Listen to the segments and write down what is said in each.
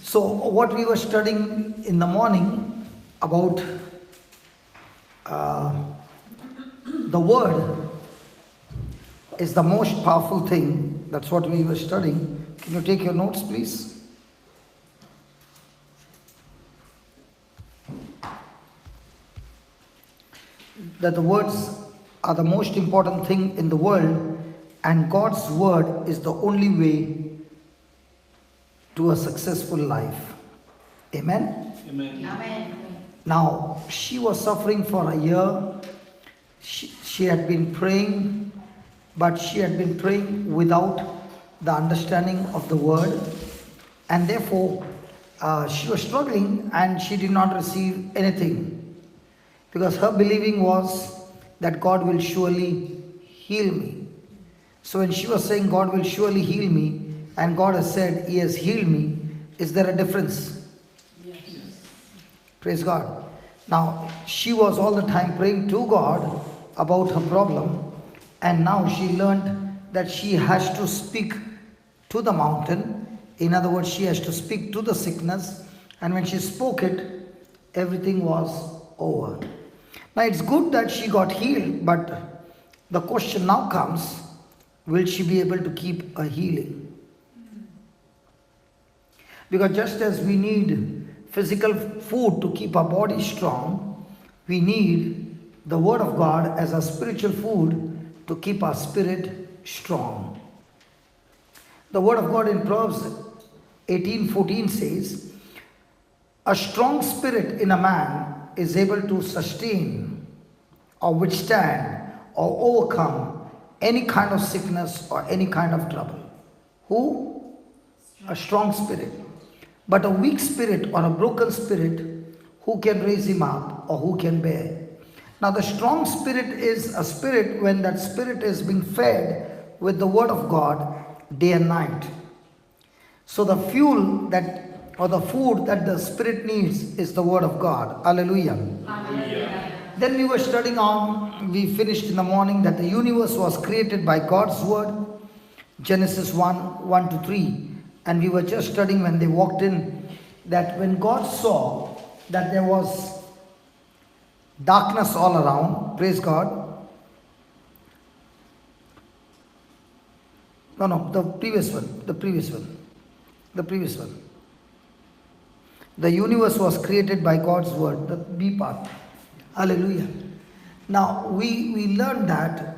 So what we were studying in the morning about the word is the most powerful thing. That's what we were studying. Can you take your notes, please? That the words are the most important thing in the world, and God's word is the only way to a successful life. Amen? Amen. Amen. Now, she was suffering for a year. She had been praying, but she had been praying without the understanding of the word, and therefore she was struggling and she did not receive anything, because her believing was that God will surely heal me. So when she was saying God will surely heal me, and God has said He has healed me, is there a difference? Yes. Praise God. Now, she was all the time praying to God about her problem, and now she learned that she has to speak to the mountain. In other words, she has to speak to the sickness, and when she spoke it, everything was over. Now, it's good that she got healed, but the question now comes, will she be able to keep a healing? Because just as we need physical food to keep our body strong, we need the Word of God as a spiritual food to keep our spirit strong. The Word of God in Proverbs 18:14 says, "A strong spirit in a man is able to sustain or withstand or overcome any kind of sickness or any kind of trouble." Who? A strong spirit. But a weak spirit or a broken spirit, who can raise him up or who can bear? Now the strong spirit is a spirit when that spirit is being fed with the word of God day and night. So the fuel that, or the food that the spirit needs is the word of God. Hallelujah. Hallelujah. Then we were studying on, we finished in the morning that the universe was created by God's word. Genesis 1:1-3. And we were just studying when they walked in that when God saw that there was darkness all around, praise God. No, the previous one. The universe was created by God's word, the B part. Hallelujah. Now, we learned that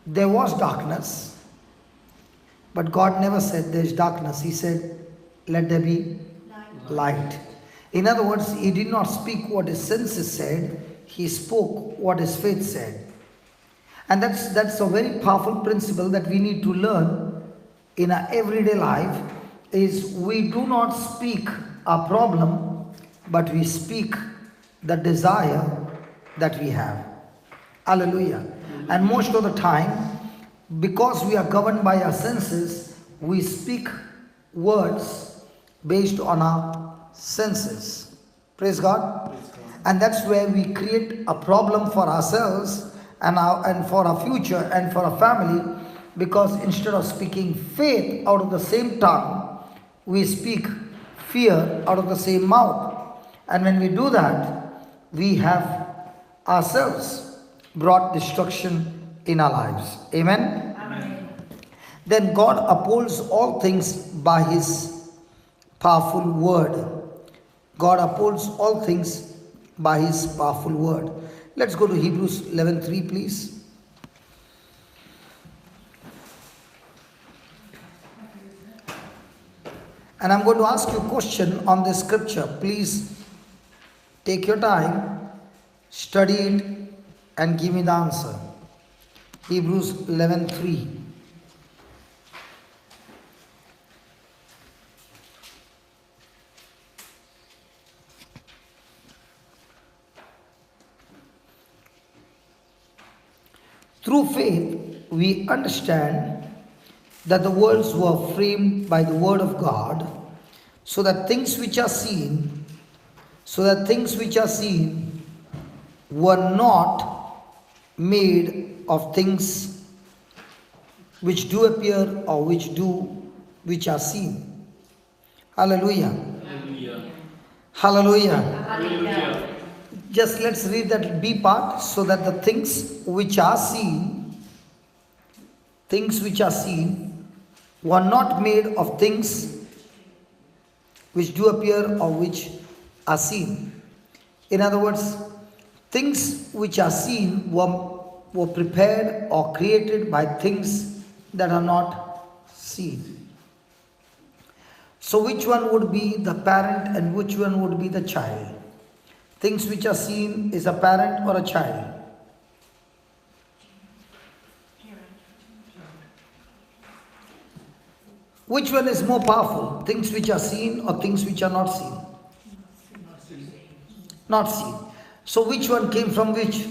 there was darkness, but God never said there is darkness. He said, let there be light. In other words, He did not speak what His senses said. He spoke what His faith said. And that's a very powerful principle that we need to learn in our everyday life, is we do not speak our problem, but we speak the desire that we have. Hallelujah. And most of the time, because we are governed by our senses, we speak words based on our senses. Praise God. And that's where we create a problem for ourselves and for our future and for our family, because instead of speaking faith out of the same tongue, we speak fear out of the same mouth. And when we do that, we have ourselves brought destruction in our lives. Amen? Amen. Then God upholds all things by His powerful word. God upholds all things by His powerful word. Let's go to Hebrews 11:3, please. And I'm going to ask you a question on this scripture. Please take your time, study it, and give me the answer. Hebrews 11:3. Through faith, we understand that the worlds were framed by the word of God, so that things which are seen were not made of things which do appear or which are seen. Hallelujah. Hallelujah. Hallelujah. Hallelujah. Just let's read that B part, so that the things which are seen were not made of things which do appear or which are seen. In other words, things which are seen were prepared or created by things that are not seen. So which one would be the parent and which one would be the child? Things which are seen is a parent or a child? Which one is more powerful? Things which are seen or things which are not seen? Not seen. So which one came from which?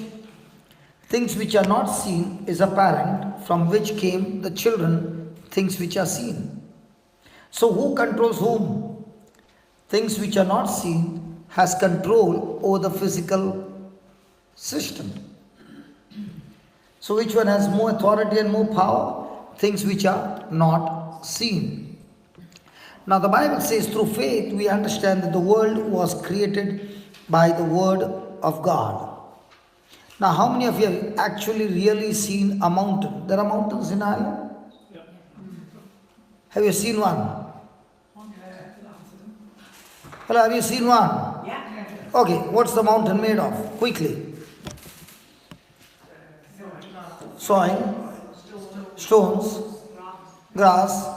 Things which are not seen is a parent, from which came the children, things which are seen. So who controls whom? Things which are not seen has control over the physical system. So which one has more authority and more power? Things which are not seen. Now the Bible says through faith we understand that the world was created by the word of God. Now how many of you have actually really seen a mountain? There are mountains in Ireland? Yeah. Have you seen one? Hello, have you seen one? Yeah. Okay, what's the mountain made of? Quickly. Soil, stones, grass,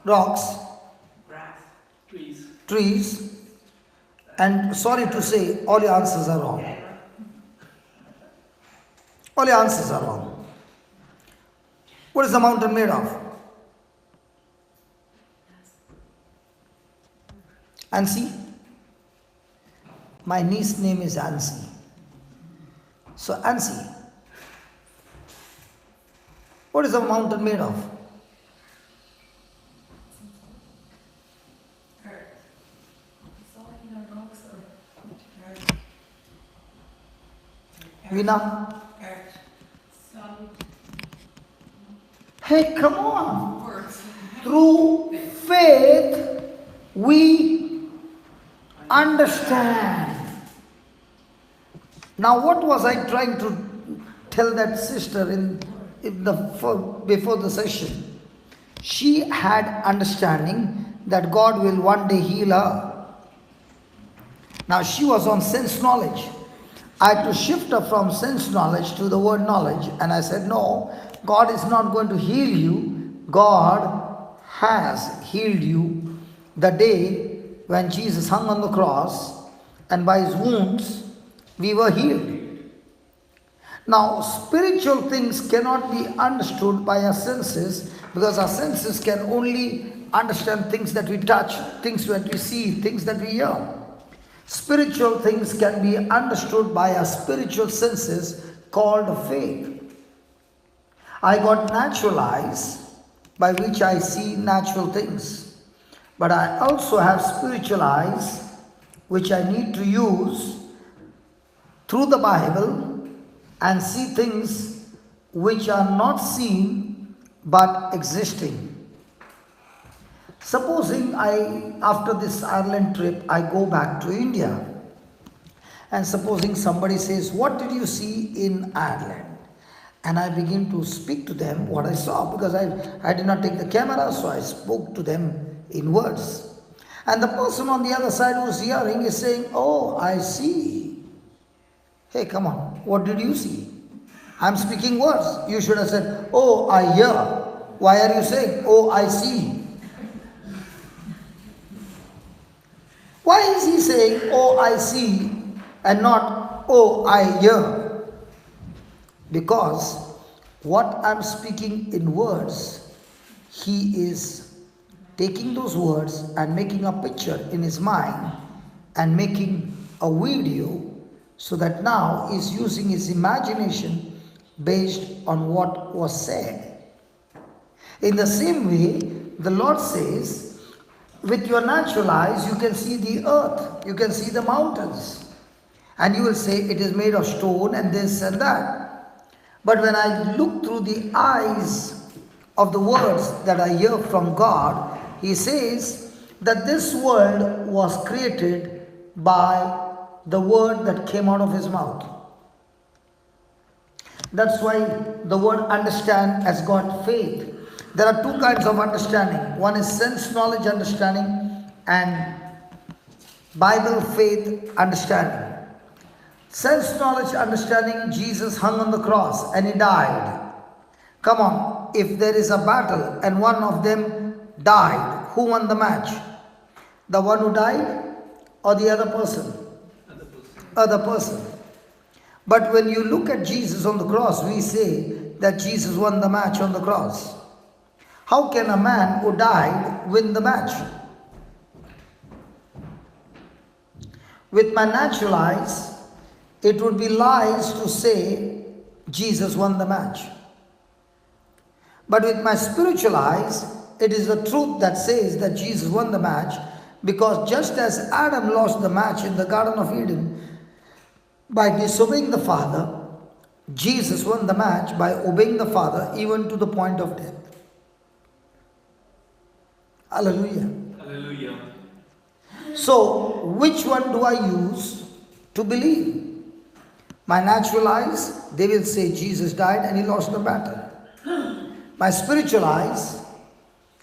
rocks, trees, and sorry to say, all your answers are wrong. All your answers are wrong. What is the mountain made of? Ansi? My niece's name is Ansi. So Ansi, what is the mountain made of? Veena? Hey, come on. Through faith, we understand. Now, what was I trying to tell that sister before the session? She had understanding that God will one day heal her. Now, she was on sense knowledge. I had to shift her from sense knowledge to the word knowledge, and I said, no, God is not going to heal you. God has healed you the day when Jesus hung on the cross, and by his wounds we were healed. Now, spiritual things cannot be understood by our senses, because our senses can only understand things that we touch, things that we see, things that we hear. Spiritual things can be understood by our spiritual senses called faith. I got natural eyes by which I see natural things, but I also have spiritual eyes which I need to use through the Bible and see things which are not seen but existing. Supposing after this Ireland trip, I go back to India, and supposing somebody says, what did you see in Ireland? And I begin to speak to them what I saw, because I did not take the camera, so I spoke to them in words. And the person on the other side who's hearing is saying, oh, I see. Hey, come on, what did you see? I'm speaking words. You should have said, oh, I hear. Why are you saying, oh, I see? Why is he saying, oh, I see, and not, oh, I hear? Because what I'm speaking in words, he is taking those words and making a picture in his mind and making a video, so that now he's using his imagination based on what was said. In the same way, the Lord says, with your natural eyes, you can see the earth, you can see the mountains, and you will say it is made of stone and this and that. But when I look through the eyes of the words that I hear from God, he says that this world was created by the word that came out of his mouth. That's why the word understand has got faith. There are two kinds of understanding. One is sense knowledge understanding and Bible faith understanding. Sense knowledge understanding, Jesus hung on the cross and he died. Come on, if there is a battle and one of them died, who won the match? The one who died or the other person? Other person. But when you look at Jesus on the cross, we say that Jesus won the match on the cross. How can a man who died win the match? With my natural eyes, it would be lies to say Jesus won the match. But with my spiritual eyes, it is the truth that says that Jesus won the match, because just as Adam lost the match in the Garden of Eden by disobeying the Father, Jesus won the match by obeying the Father even to the point of death. Hallelujah. Hallelujah. So, which one do I use to believe? My natural eyes, they will say Jesus died and he lost the battle. My spiritual eyes,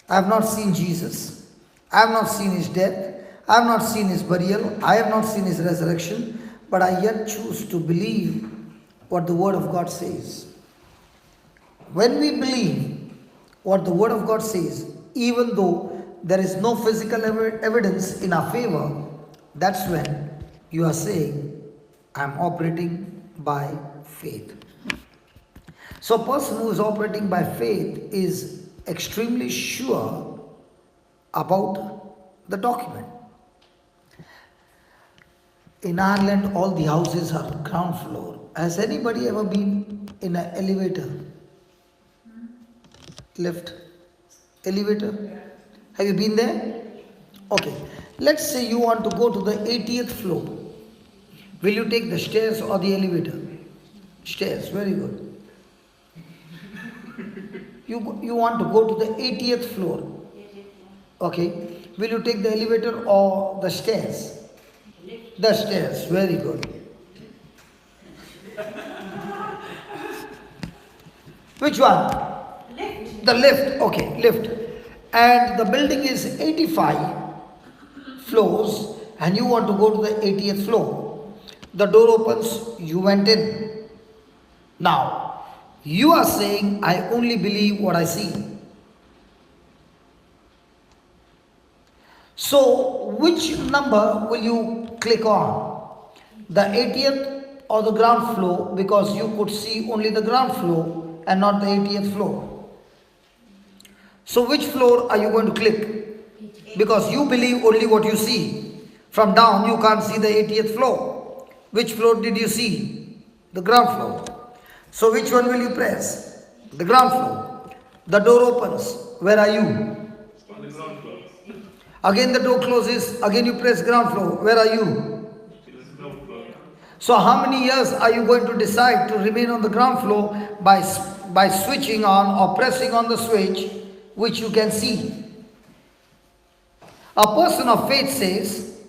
I have not seen Jesus. I have not seen his death. I have not seen his burial. I have not seen his resurrection. But I yet choose to believe what the Word of God says. When we believe what the Word of God says, even though there is no physical evidence in our favor, that's when you are saying, I am operating by faith. So a person who is operating by faith is extremely sure about the document. In Ireland, all the houses are ground floor. Has anybody ever been in an elevator? Lift? Elevator? Have you been there? Okay. Let's say you want to go to the 80th floor. Will you take the stairs or the elevator? Stairs. Very good. You want to go to the 80th floor. Okay. Will you take the elevator or the stairs? The stairs. Very good. Which one? Lift. The lift. Okay, lift. And the building is 85 floors and you want to go to the 80th floor. The door opens, you went in. Now, you are saying, I only believe what I see. So, which number will you click on? The 80th or the ground floor, because you could see only the ground floor and not the 80th floor. So which floor are you going to click? Because you believe only what you see. From down you can't see the 80th floor. Which floor did you see? The ground floor. So which one will you press? The ground floor. The door opens. Where are you? On the ground floor. Again the door closes. Again you press ground floor. Where are you? Ground floor. So how many years are you going to decide to remain on the ground floor by switching on or pressing on the switch which you can see? A person of faith says,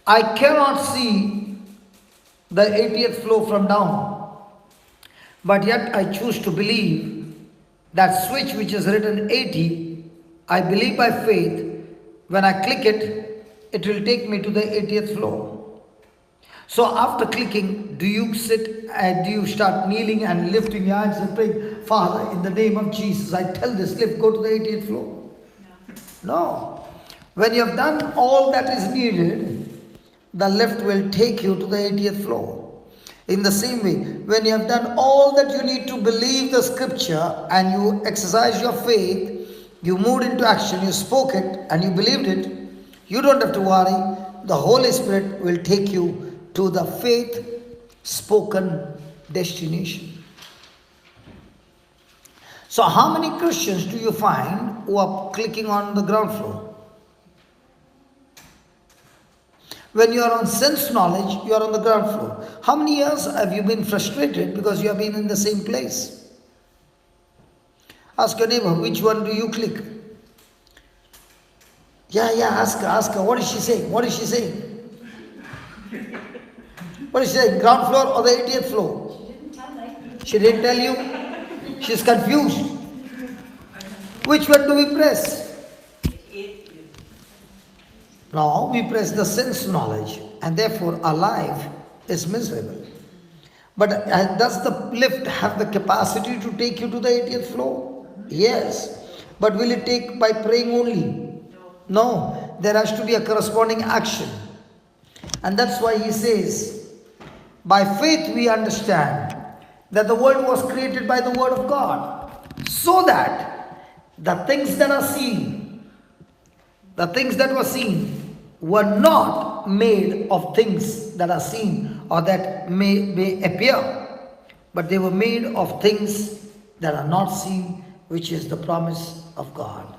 I cannot see the 80th floor from down, but yet I choose to believe that switch which is written 80, I believe by faith, when I click it, it will take me to the 80th floor. So after clicking, do you sit and do you start kneeling and lifting your hands and praying, Father, in the name of Jesus, I tell this lift, go to the 80th floor? No. When you have done all that is needed, the lift will take you to the 80th floor. In the same way, when you have done all that you need to believe the scripture and you exercise your faith, you moved into action, you spoke it and you believed it, you don't have to worry. The Holy Spirit will take you to the faith spoken destination. So how many Christians do you find who are clicking on the ground floor? When you are on sense knowledge, you are on the ground floor. How many years have you been frustrated because you have been in the same place? Ask your neighbor, which one do you click? Yeah, ask her. What is she saying? What is she saying? What is she saying? Ground floor or the 80th floor? She didn't tell you? She's confused. Which one do we press? Now we press the sense knowledge, and therefore our life is miserable. But does the lift have the capacity to take you to the 80th floor? Yes. But will it take by praying only? No. There has to be a corresponding action. And that's why he says, by faith we understand that the world was created by the word of God, so that the things that are seen, the things that were seen, were not made of things that are seen or that may appear, but they were made of things that are not seen, which is the promise of God.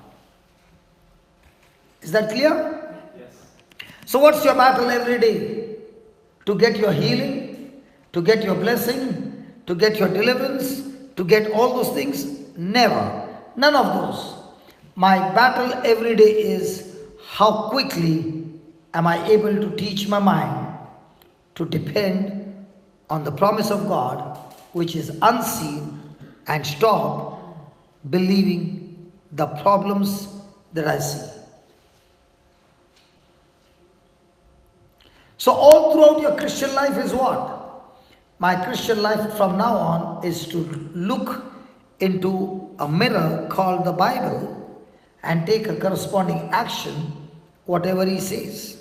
Is that clear? Yes. So what's your battle every day? To get your healing, to get your blessing, to get your deliverance, to get all those things? Never. None of those. My battle every day is how quickly am I able to teach my mind to depend on the promise of God, which is unseen, and stop believing the problems that I see. So all throughout your Christian life is what? My Christian life from now on is to look into a mirror called the Bible and take a corresponding action, whatever he says.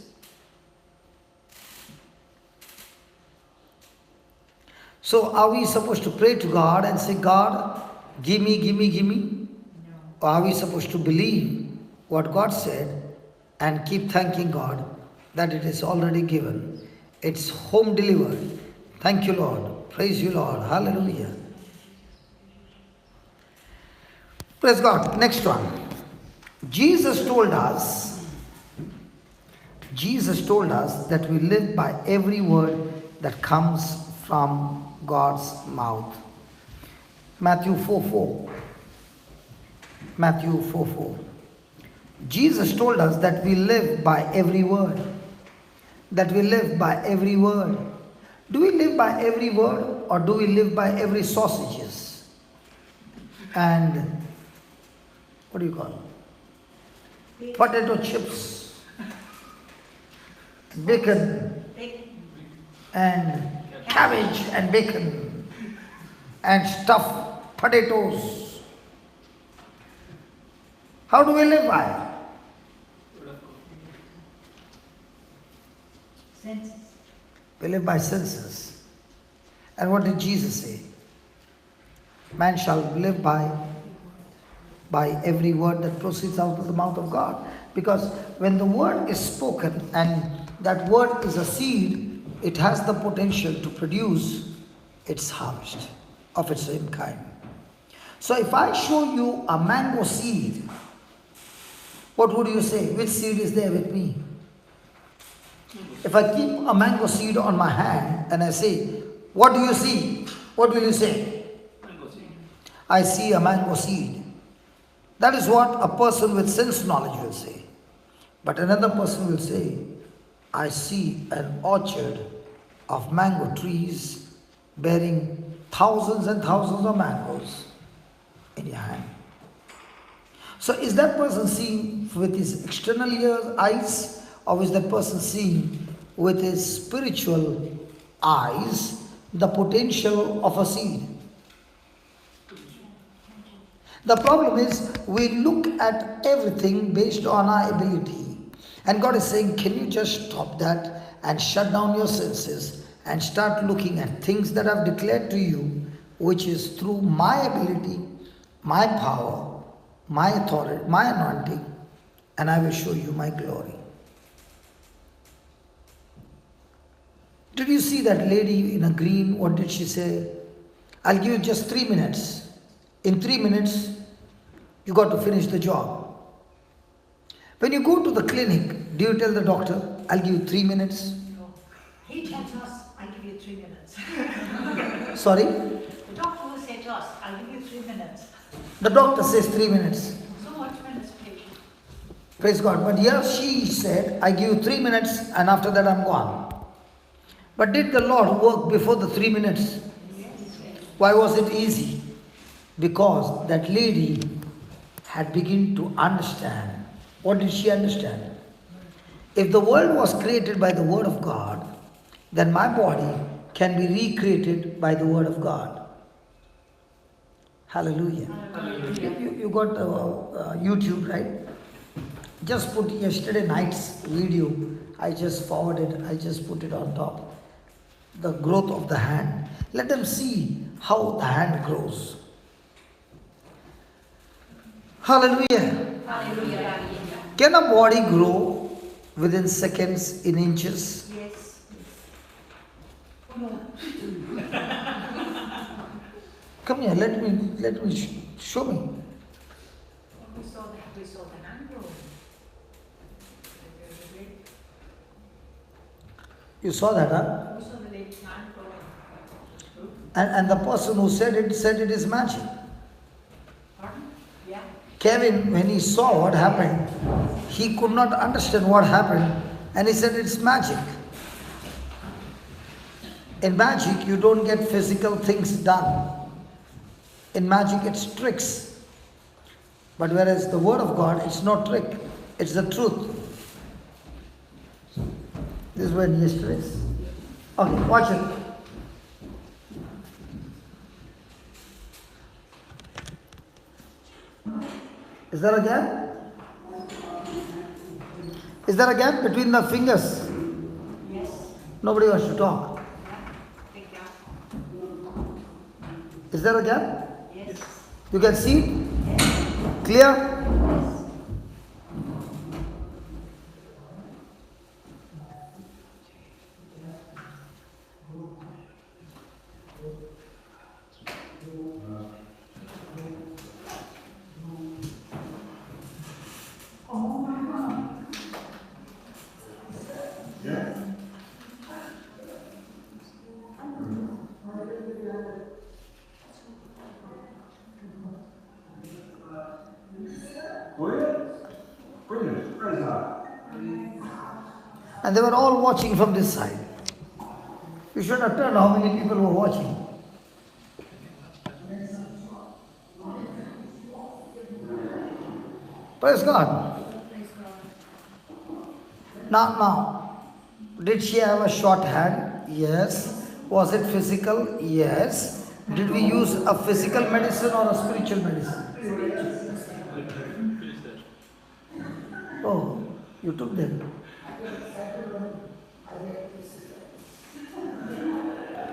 So are we supposed to pray to God and say, God, give me, give me, give me? No. Or are we supposed to believe what God said and keep thanking God that it is already given? It's home delivered. Thank you, Lord. Praise you, Lord. Hallelujah. Praise God. Next one. Jesus told us that we live by every word that comes from God's mouth. Matthew 4:4. Matthew 4:4. Jesus told us that we live by every word. That we live by every word. Do we live by every word, or do we live by every sausages? And what do you call it? Potato chips, bacon, and cabbage and bacon, and stuffed potatoes. How do we live by? Senses. We live by senses. And what did Jesus say? Man shall live by every word that proceeds out of the mouth of God. Because when the word is spoken and that word is a seed, it has the potential to produce its harvest of its same kind. So if I show you a mango seed, what would you say? Which seed is there with me? If I keep a mango seed on my hand and I say, what do you see? What will you say? Mango seed. I see a mango seed. That is what a person with sense knowledge will say. But another person will say, I see an orchard of mango trees bearing thousands and thousands of mangoes in your hand. So is that person seeing with his external eyes, or is that person seeing with his spiritual eyes the potential of a seed? The problem is we look at everything based on our ability. And God is saying, can you just stop that and shut down your senses and start looking at things that I've declared to you, which is through my ability, my power, my authority, my anointing, and I will show you my glory. Did you see that lady in a green? What did she say? I'll give you just 3 minutes. In 3 minutes, you got to finish the job. When you go to the clinic, do you tell the doctor, I'll give you 3 minutes? No. He tells us, I'll give you 3 minutes. Sorry? The doctor will say to us, I'll give you 3 minutes. The doctor says 3 minutes. So much minutes, please. Praise God. But here she said, I give you 3 minutes and after that I'm gone. But did the Lord work before the 3 minutes? Why was it easy? Because that lady had begun to understand. What did she understand? If the world was created by the Word of God, then my body can be recreated by the Word of God. Hallelujah. You got YouTube, right? Just put yesterday night's video. I just forwarded, I just put it on top. The growth of the hand. Let them see how the hand grows. Hallelujah. Hallelujah. Can a body grow within seconds in inches? Yes. No. Come here, let me show me. We saw the hand grow. You saw that, huh? We saw the lady's hand grow. And the person who said it is magic. Pardon? Yeah. Kevin, when he saw what happened, he could not understand what happened and he said it's magic. In magic, you don't get physical things done. In magic, it's tricks. But whereas the Word of God, it's no trick, it's the truth. This is when yesterday. Okay, watch it. Is there a gap? Is there a gap between the fingers? Yes. Nobody wants to talk. Big gap. Is there a gap? Yes. You can see it? Clear? And they were all watching from this side. You should have turned how many people were watching. Praise God. Now, did she have a short hand? Yes. Was it physical? Yes. Did we use a physical medicine or a spiritual medicine? Oh, you took them.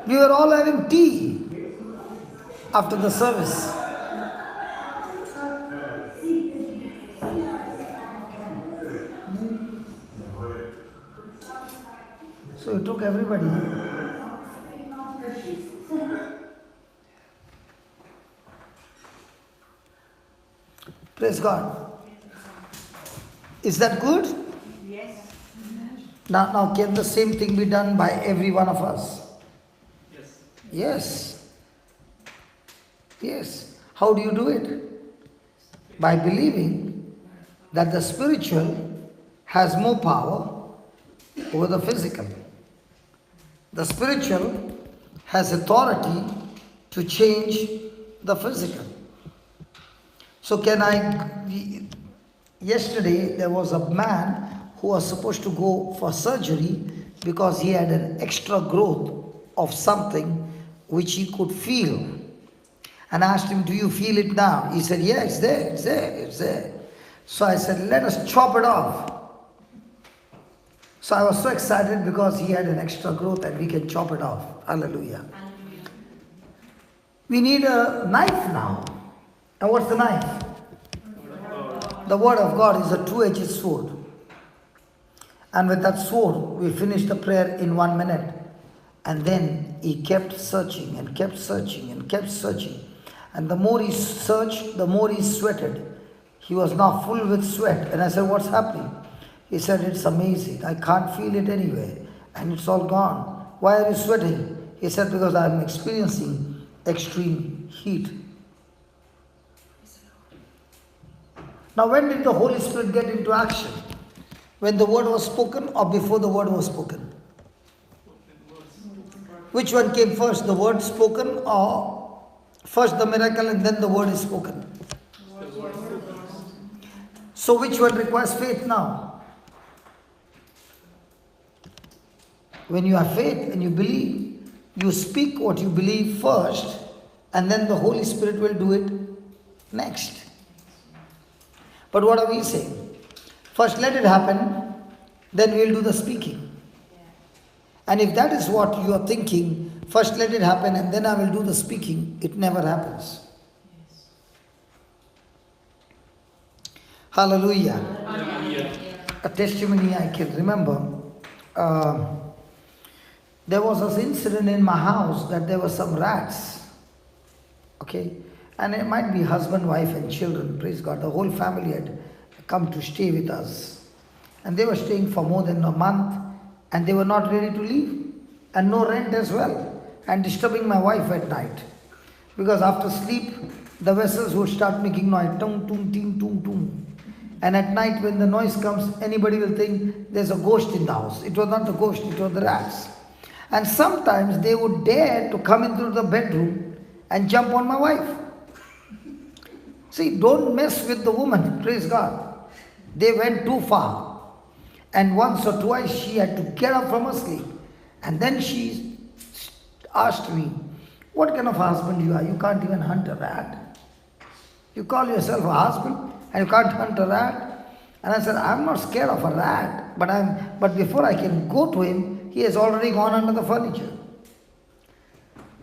We were all having tea after the service. So you took everybody. Praise God. Is that good? Yes. Now can the same thing be done by every one of us? Yes. Yes. Yes. How do you do it? By believing that the spiritual has more power over the physical. The spiritual has authority to change the physical. So yesterday there was a man who was supposed to go for surgery because he had an extra growth of something which he could feel. And I asked him, do you feel it now? He said, yeah, it's there. So I said, let us chop it off. So I was so excited because he had an extra growth and we can chop it off. Hallelujah. We need a knife now. And what's the knife? The Word of God is a two-edged sword. And with that sword, we finished the prayer in 1 minute. And then he kept searching and kept searching and kept searching. And the more he searched, the more he sweated. He was now full with sweat. And I said, what's happening? He said, it's amazing. I can't feel it anywhere. And it's all gone. Why are you sweating? He said, because I'm experiencing extreme heat. Now, when did the Holy Spirit get into action? When the word was spoken or before the word was spoken? Which one came first, the word spoken or first the miracle and then the word is spoken? So which one requires faith now? When you have faith and you believe, you speak what you believe first and then the Holy Spirit will do it next. But what are we saying? First let it happen, then we'll do the speaking. And if that is what you are thinking, first let it happen and then I will do the speaking, it never happens. Hallelujah. Hallelujah. A testimony I can remember. There was this incident in my house that there were some rats. Okay? And it might be husband, wife and children. Praise God. The whole family had come to stay with us. And they were staying for more than a month. And they were not ready to leave. And no rent as well. And disturbing my wife at night. Because after sleep, the vessels would start making noise. Tung, tung, ting, tung, tung. And at night when the noise comes, anybody will think there's a ghost in the house. It was not the ghost, it was the rats. And sometimes they would dare to come into the bedroom and jump on my wife. See, don't mess with the woman, praise God. They went too far. And once or twice she had to get up from her sleep. And then she asked me, what kind of husband you are? You can't even hunt a rat. You call yourself a husband and you can't hunt a rat? And I said, I'm not scared of a rat, but before I can go to him, he has already gone under the furniture.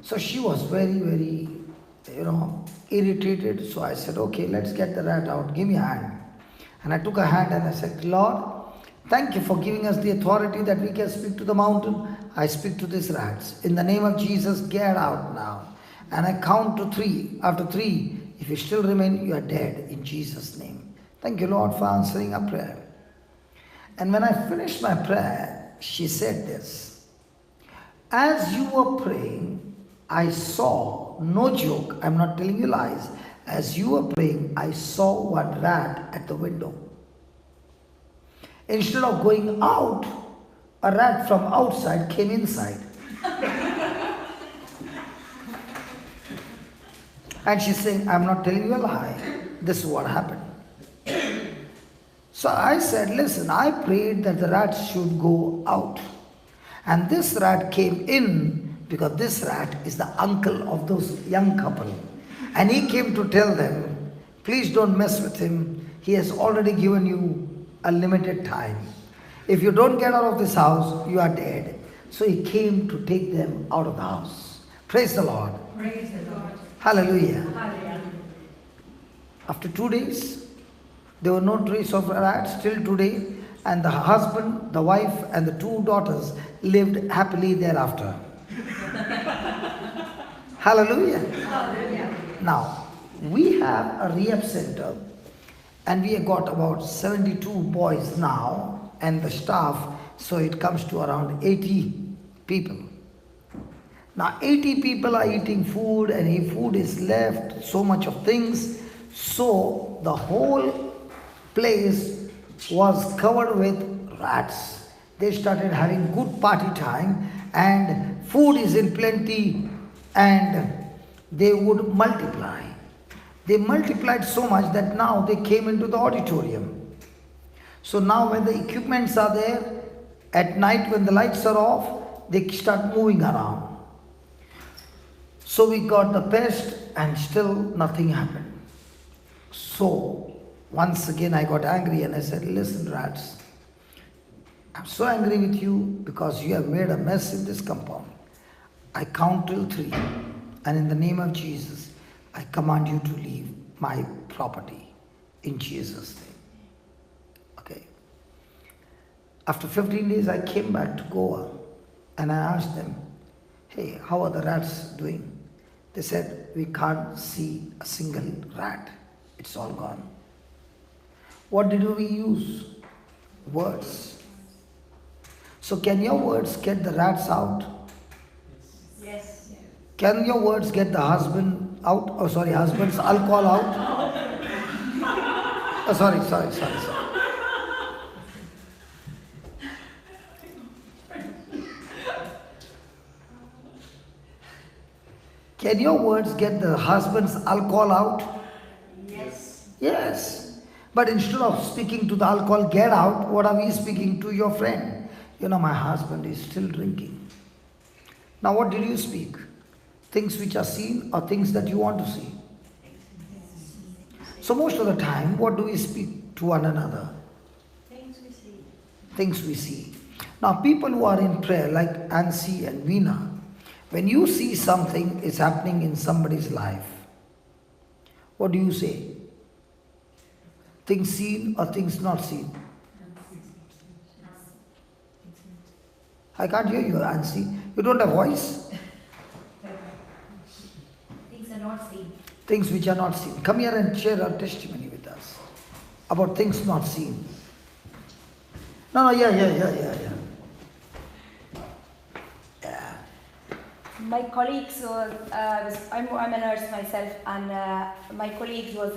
So she was very, very, irritated. So I said, okay, let's get the rat out. Give me a hand. And I took a hand and I said, Lord, thank you for giving us the authority that we can speak to the mountain. I speak to these rats. In the name of Jesus, get out now. And I count to 3. After 3, if you still remain, you are dead in Jesus' name. Thank you, Lord, for answering our prayer. And when I finished my prayer, she said this. As you were praying, I saw, no joke, I'm not telling you lies. As you were praying, I saw one rat at the window. Instead of going out, a rat from outside came inside. And she's saying, I'm not telling you a lie. This is what happened. So I said, listen, I prayed that the rats should go out. And this rat came in because this rat is the uncle of those young couple. And he came to tell them, please don't mess with him. He has already given you a limited time. If you don't get out of this house, you are dead. So he came to take them out of the house. Praise the Lord. Praise the Lord. Hallelujah. Hallelujah. After 2 days, there were no trace of rats till today, and the husband, the wife, and the 2 daughters lived happily thereafter. Hallelujah. Hallelujah. Now, we have a rehab center, and we have got about 72 boys now, and the staff, so it comes to around 80 people. Now 80 people are eating food, and if food is left, so much of things, so the whole place was covered with rats. They started having good party time, and food is in plenty, and they would multiply. They multiplied so much that now they came into the auditorium. So now when the equipments are there, at night when the lights are off, they start moving around. So we got the pest and still nothing happened. So once again I got angry and I said, listen rats, I'm so angry with you because you have made a mess in this compound. I count till 3, and in the name of Jesus, I command you to leave my property in Jesus' name. Okay. After 15 days, I came back to Goa and I asked them, hey, how are the rats doing? They said, we can't see a single rat. It's all gone. What did we use? Words. So can your words get the rats out? Yes. Can your words get the husband out? Husband's alcohol out? Sorry. Can your words get the husband's alcohol out? Yes. Yes. But instead of speaking to the alcohol, get out, what are we speaking to your friend? You know, my husband is still drinking. Now, what did you speak? Things which are seen or things that you want to see? So, most of the time, what do we speak to one another? Things we see. Things we see. Now, people who are in prayer, like Ansi and Veena, when you see something is happening in somebody's life, what do you say? Things seen or things not seen? I can't hear you, Ansi. You don't have voice? Things are not seen. Things which are not seen. Come here and share our testimony with us about things not seen. No, yeah. My colleagues I'm a nurse myself, and my colleague was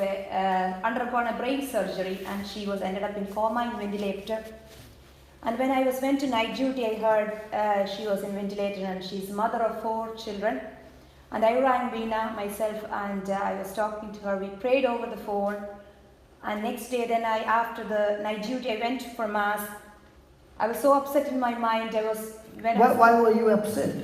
undergone a brain surgery, and she was ended up in coma in ventilator. And when I went to night duty, I heard she was in ventilator, and she's mother of 4 children. And I rang Veena myself, and I was talking to her. We prayed over the phone, and next day, then after the night duty, I went for mass. I was so upset in my mind. Why were you upset?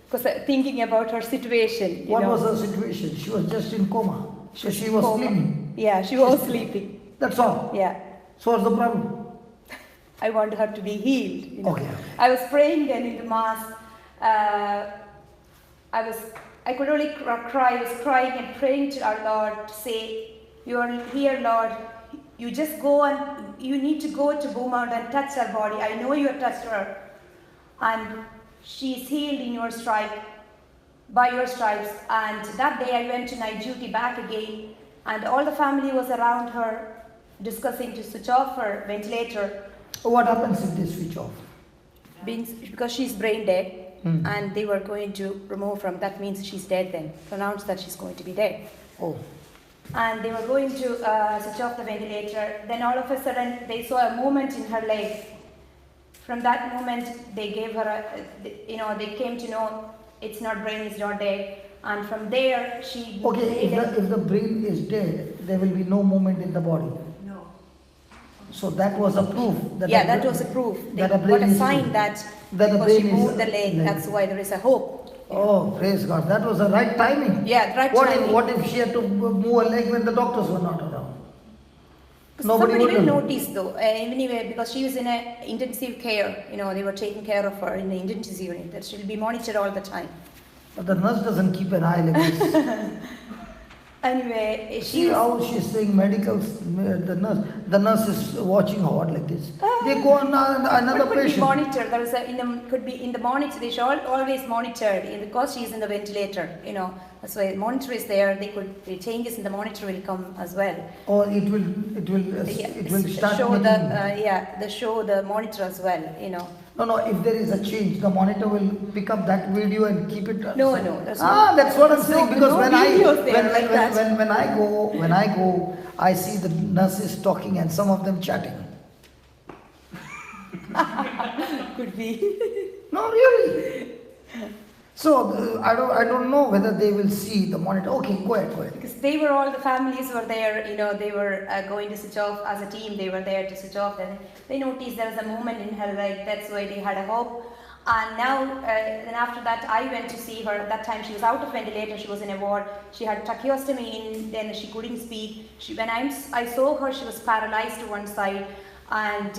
Because thinking about her situation. What was her situation? She was just in coma. So she was sleeping. Yeah, she was sleeping. That's all. Yeah. So what's the problem? I want her to be healed. You know. Okay. I was praying then in the mass. I could only cry. I was crying and praying to our Lord to say, "You are here, Lord. You just go and you need to go to Beaumont and touch her body. I know you have touched her, and she is healed in your stripe, by your stripes." And that day I went to night duty back again, and all the family was around her discussing to switch off her ventilator. What happens if they switch off? Because she's brain dead, and they were going to remove from, that means she's dead then, pronounce that she's going to be dead. Oh. And they were going to switch off the ventilator. Then all of a sudden they saw a movement in her leg. From that moment, they gave her they came to know it's not brain, it's not dead. And from there, she... Okay, if the brain is dead, there will be no movement in the body. No. So that was a proof. That was a proof. They that got a sign that because she moved the leg, that's why there is a hope. Oh, praise God. That was the right timing. Yeah, right timing. What if she had to move her leg when the doctors were not around? Somebody will notice though, anyway, because she was in a intensive care, they were taking care of her in the intensive unit, that she'll be monitored all the time. But the nurse doesn't keep an eye like this. Anyway, See how she's saying medicals, the nurse is watching her like this. They go on another could patient. Be monitored. There is could be in the monitor. They should always monitored because she is in the ventilator. That's why the monitor is there. The changes in the monitor will come as well. Or it will start show making show the monitor as well. No, if there is a change, the monitor will pick up that video and keep it. No, that's what I'm saying, because when I go, I see the nurses talking and some of them chatting. Could be. No, really. So I don't know whether they will see the monitor. Okay, go ahead. Because all the families were there, they were going to switch off as a team. They were there to switch off. And they noticed there was a movement in her leg. That's why they had a hope. And now, then after that, I went to see her. At that time, she was out of ventilator. She was in a ward. She had tracheostomy. Then she couldn't speak. When I saw her, she was paralyzed to one side, and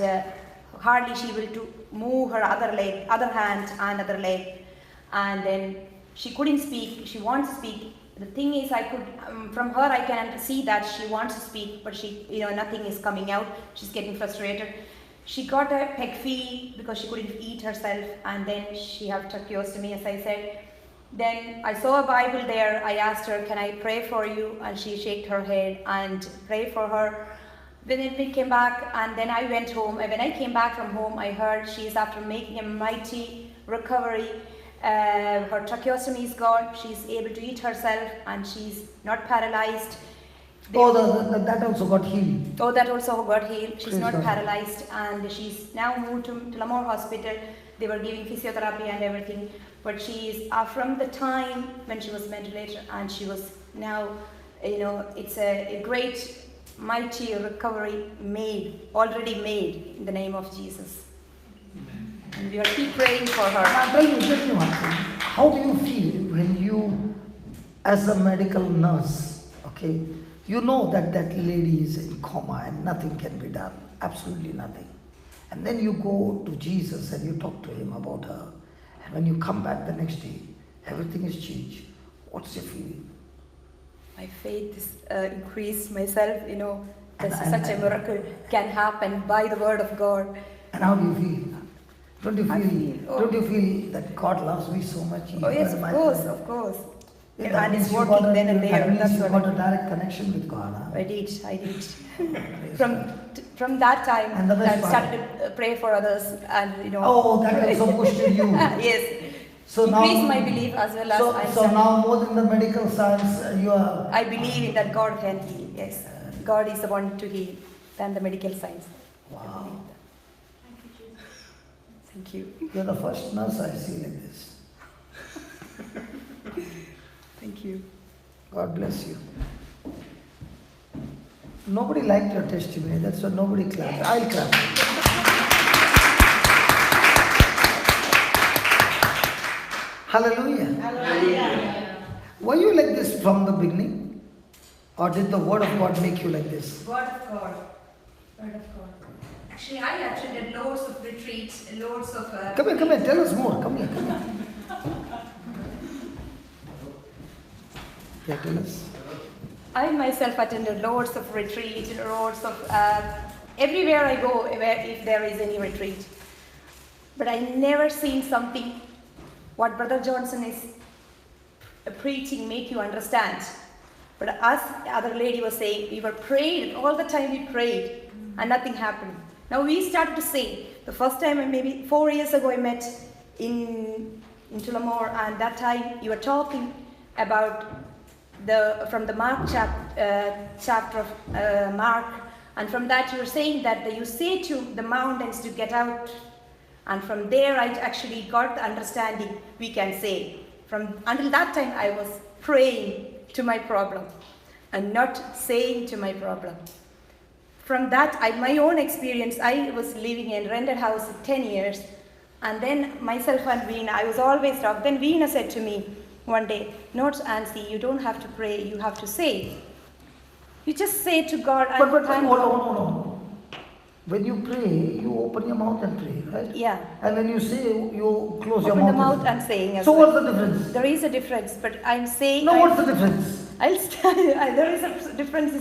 hardly she able to move her other hand and other leg. And then she couldn't speak. She wants to speak. The thing is, I could from her I can see that she wants to speak, but she nothing is coming out. She's getting frustrated. She got a peg feed because she couldn't eat herself, and then she had tracheostomy, as I said. Then I saw a Bible there. I asked her, "Can I pray for you?" And she shook her head and prayed for her. Then we came back, and then I went home. And when I came back from home, I heard she is after making a mighty recovery. Her tracheostomy is gone. She's able to eat herself, and she's not paralyzed. That also got healed. Oh, that also got healed. She's Praise not God. paralyzed, and she's now moved to Lamore Hospital. They were giving physiotherapy and everything, but she is from the time when she was ventilated, and she was now, it's a great, mighty recovery already made in the name of Jesus. And we will keep praying for her. Now tell me one thing. How do you feel when you, as a medical nurse, okay, you know that lady is in coma and nothing can be done, absolutely nothing. And then you go to Jesus and you talk to him about her. And when you come back the next day, everything is changed. What's your feeling? My faith is increased myself, And- such a miracle can happen by the word of God. And how do you feel? Don't you I feel that God loves me so much? He Oh yes, heard of my course, prayer? of course. Yeah, that And means it's you working got a- then and that there. means That's you what got a direct connection with God. Huh? I did. Praise From God. from that time, And the best I part- started to pray for others, and Oh, that also boosted you. yes, So now, increase my belief as well as I so now more than the medical science, you are. I believe in that God can heal. Yes, God is the one to heal than the medical science. Wow. Thank you. You're the first nurse I see like this. Thank you. God bless you. Nobody liked your testimony. That's why nobody clapped. I'll clap. Hallelujah. Hallelujah. Were you like this from the beginning? Or did the word of God make you like this? Word of God. Word of God. Actually, I attended loads of retreats, loads of. Come here, tell us more. Come here. Yeah, tell us. I myself attended loads of retreats, loads of everywhere I go, if there is any retreat. But I never seen something what Brother Johnson is preaching make you understand. But as the other lady was saying, we were praying all the time. We prayed, and nothing happened. Now we started to say. The first time, maybe 4 years ago, I met in Tullamore, and that time you were talking about from the Mark chapter of Mark, and from that you were saying that you say to the mountains to get out, and from there I actually got the understanding we can say. Until that time I was praying to my problem and not saying to my problem. From that, my own experience, I was living in a rented house for 10 years, and then myself and Veena, I was always talking. Then Veena said to me one day, "Not Ansi, you don't have to pray, you have to say. You just say to God, But thank hold God." on. When you pray, you open your mouth and pray, right? Yeah. And when you say, you close your Open the mouth. mouth and saying as So well. what's the difference? There is a difference, but I'm saying. No, what's the difference? There is a difference.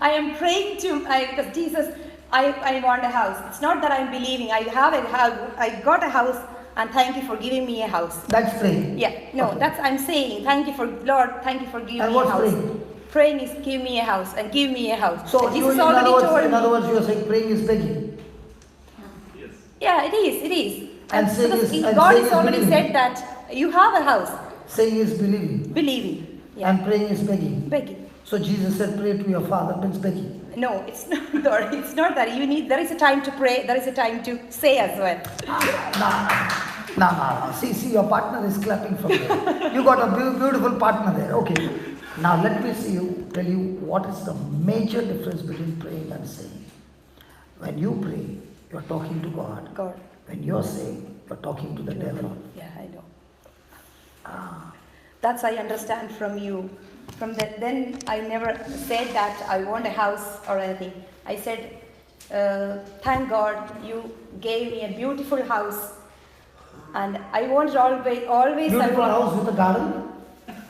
I am praying because Jesus, I want a house. It's not that I'm believing. I have a house. I got a house, and thank you for giving me a house. That's praying. Yeah, no, Okay. that's I'm saying. Thank you for Lord. Thank you for giving And me a what's house. praying? Praying is give me a house and give me a house. So And you, Jesus in already other told words, me. you are saying praying is begging. Yes. Yeah, it is. And saying because is- and God saying has is already believing. said that you have a house. Saying is believing. Believing. Yeah. And praying is begging. Begging. So Jesus said, pray to your Father, means begging. No, it's not. Lord, it's not that. There is a time to pray. There is a time to say as well. Nah. See, your partner is clapping from there. You got a beautiful partner there. Okay. Now let me tell you what is the major difference between praying and saying. When you pray, you're talking to God. God. When you're saying, you're talking to the devil. Yeah, I know. That's I understand from you. From that, then I never said that I want a house or anything. I said, thank God you gave me a beautiful house, and I wanted always. Beautiful house with a garden.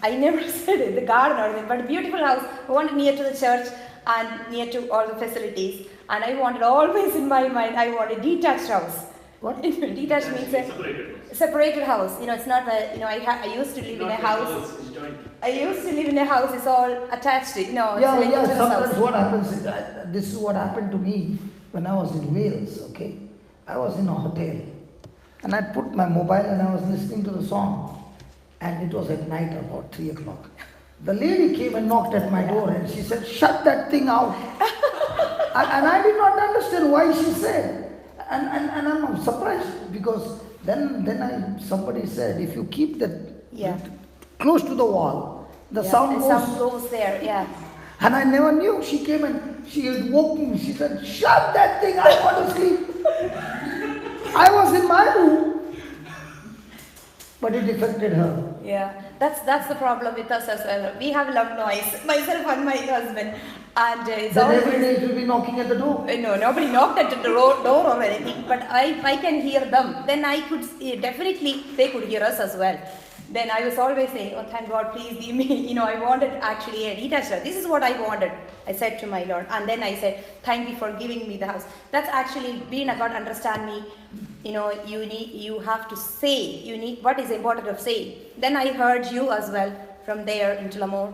I never said it, the garden or anything, but a beautiful house. I wanted near to the church and near to all the facilities. And I wanted always in my mind, I want a detached house. What? Detached means a separated house. It's not a, I used to live in a house. I used to live in a house, it's all attached. It's Yeah. a house. Sometimes what happens is, this is what happened to me when I was in Wales, okay? I was in a hotel and I put my mobile and I was listening to the song, and it was at night about 3 o'clock. The lady came and knocked at my door and she said, shut that thing out. And I did not understand why she said. And I'm surprised because then somebody said, if you keep that close to the wall, the sound goes there, yeah. And I never knew. She came and she woke me. She said, shut that thing, I want to sleep. I was in my room, but it affected her. Yeah, that's the problem with us as well. We have loud noise, myself and my husband. And it's Then always, every day it will be knocking at the door. no, nobody knocked at the door or anything, but I can hear them. Then I could, definitely, they could hear us as well. Then I was always saying, oh thank God, please give me, I wanted actually a detached house. This is what I wanted, I said to my Lord. And then I said, thank you for giving me the house. That's actually, being a God, understand me, you have to say, what is important of saying. Then I heard you as well from there in Tullamore.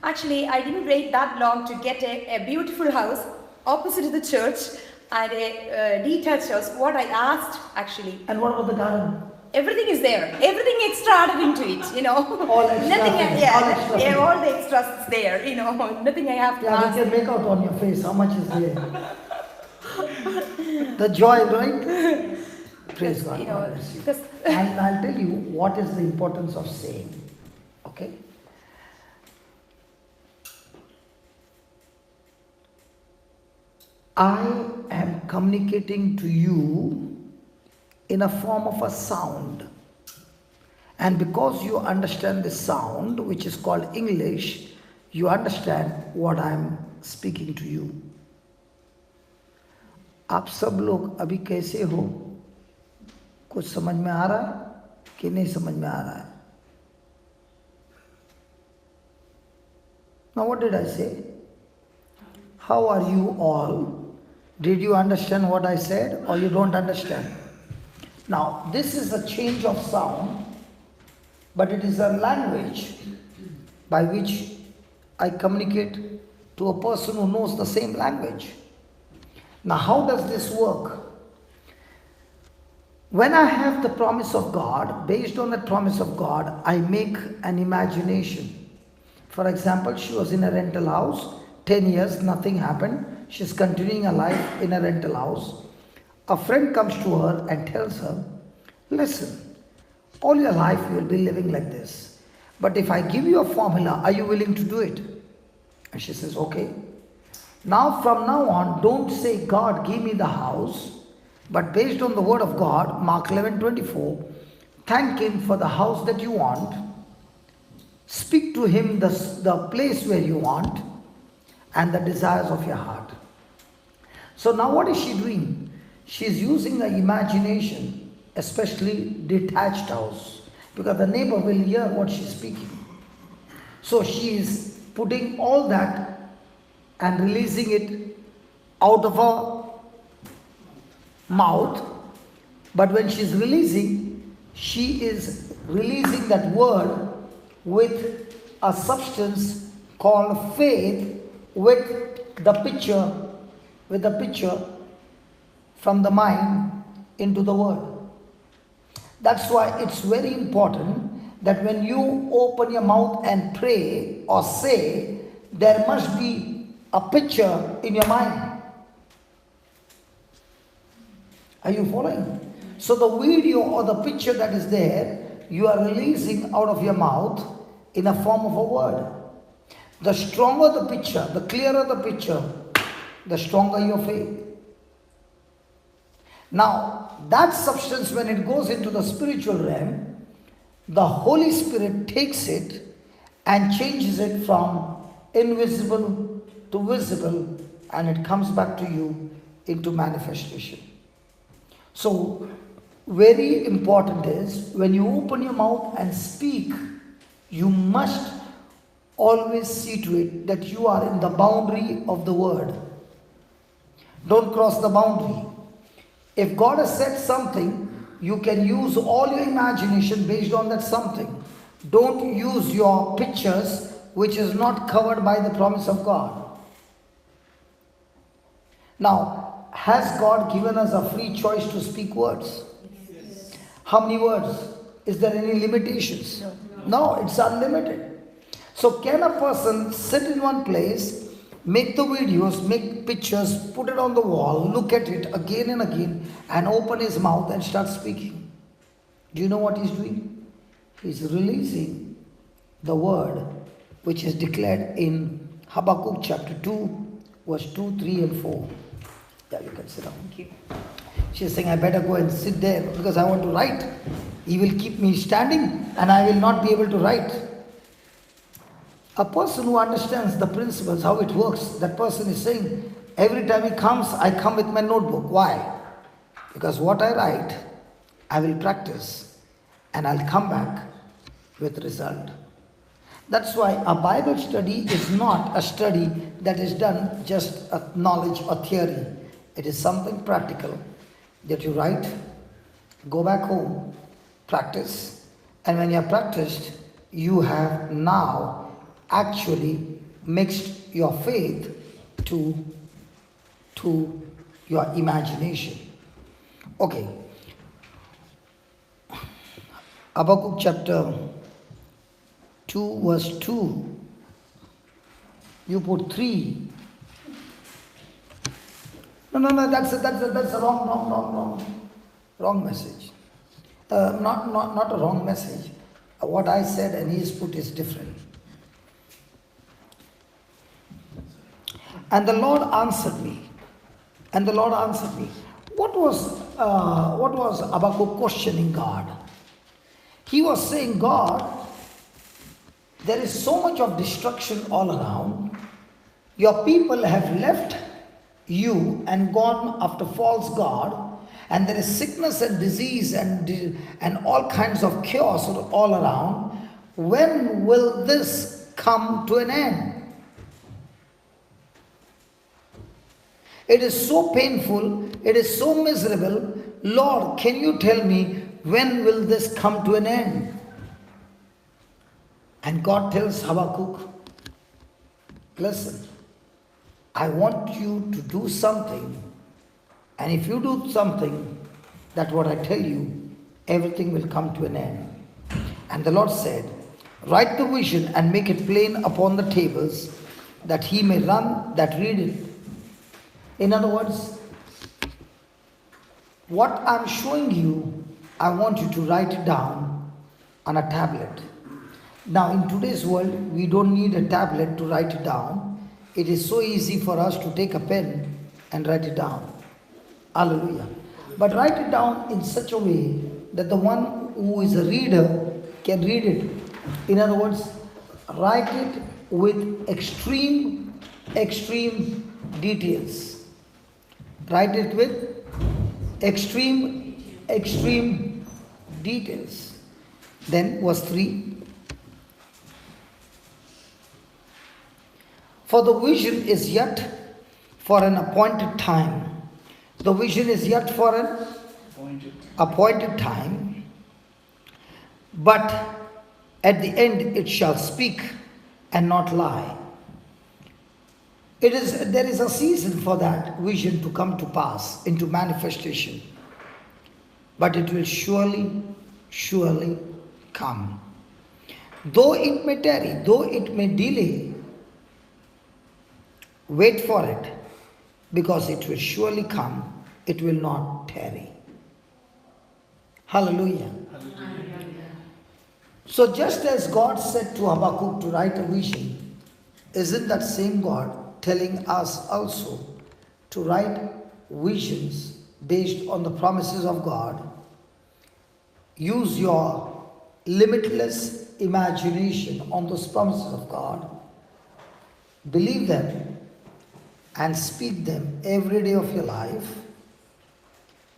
Actually, I didn't wait that long to get a beautiful house opposite the church and a detached house. What I asked actually. And what about the garden? Everything is there. Everything extra added into it, All extra. Nothing, all the extras is there, Nothing I have to ask. You can make out on your face how much is there. The joy, right? Praise God. God bless you. And I'll tell you what is the importance of saying. Okay? I am communicating to you in a form of a sound. And because you understand the sound, which is called English, you understand what I am speaking to you. आप सब लोग अभी कैसे हो? कुछ समझ में आ रहा है कि नहीं समझ में आ रहा है? Now what did I say? How are you all? Did you understand what I said or you don't understand? Now this is a change of sound, but it is a language by which I communicate to a person who knows the same language. Now how does this work? When I have the promise of God, based on that promise of God, I make an imagination. For example, she was in a rental house, 10 years, nothing happened. She's continuing her life in a rental house. A friend comes to her and tells her, listen, all your life you will be living like this. But if I give you a formula, are you willing to do it? And she says, okay. Now from now on, don't say, God, give me the house. But based on the word of God, Mark 11:24, thank Him for the house that you want. Speak to Him the place where you want and the desires of your heart. So now what is she doing? She is using her imagination, especially detached house, because the neighbor will hear what she is speaking. So she is putting all that and releasing it out of her mouth. But when she is releasing that word with a substance called faith, with the picture from the mind into the word. That's why it's very important that when you open your mouth and pray or say, there must be a picture in your mind. Are you following? So the video or the picture that is there, you are releasing out of your mouth in a form of a word. The stronger the picture, the clearer the picture, the stronger your faith. Now, that substance, when it goes into the spiritual realm, the Holy Spirit takes it and changes it from invisible to visible, and it comes back to you into manifestation. So, very important is, when you open your mouth and speak, you must always see to it that you are in the boundary of the word. Don't cross the boundary. If God has said something, you can use all your imagination based on that something. Don't use your pictures which is not covered by the promise of God. Now, has God given us a free choice to speak words? Yes. How many words? Is there any limitations? No, it's unlimited. So can a person sit in one place, make the videos, make pictures, put it on the wall, look at it again and again, and open his mouth and start speaking? Do you know what he's doing? He's releasing the word which is declared in Habakkuk chapter 2, verse 2, 3 and 4. Yeah, you can sit down. Thank you. She's saying, I better go and sit there because I want to write. He will keep me standing and I will not be able to write. A person who understands the principles, how it works, that person is saying, every time he comes, I come with my notebook. Why? Because what I write, I will practice and I'll come back with result. That's why a Bible study is not a study that is done just a knowledge or theory. It is something practical that you write, go back home, practice, and when you have practiced, you have now actually mixed your faith to your imagination. Okay. Habakkuk chapter 2 verse 2. You put 3. No, that's a wrong message. Not a wrong message. What I said and he's put is different. And the Lord answered me. What was Habakkuk questioning God? He was saying, God, there is so much of destruction all around. Your people have left you and gone after false god, and there is sickness and disease and all kinds of chaos all around. When will this come to an end? It is so painful, it is so miserable. Lord, can you tell me when will this come to an end? And God tells Habakkuk, listen, I want you to do something, and if you do something, that's what I tell you, everything will come to an end. And the Lord said, write the vision and make it plain upon the tables, that he may run that read it. In other words, what I'm showing you, I want you to write it down on a tablet. Now in today's world, we don't need a tablet to write it down. It is so easy for us to take a pen and write it down. Hallelujah. But write it down in such a way that the one who is a reader can read it. In other words, write it with extreme details. Write it with extreme details. Then verse 3. For the vision is yet for an appointed time. The vision is yet for an appointed time. But at the end it shall speak and not lie. There is a season for that vision to come to pass, into manifestation. But it will surely come. Though it may tarry, though it may delay, wait for it, because it will surely come, it will not tarry. Hallelujah. So just as God said to Habakkuk to write a vision, isn't that same God telling us also to write visions based on the promises of God? Use your limitless imagination on those promises of God. Believe them and speak them every day of your life,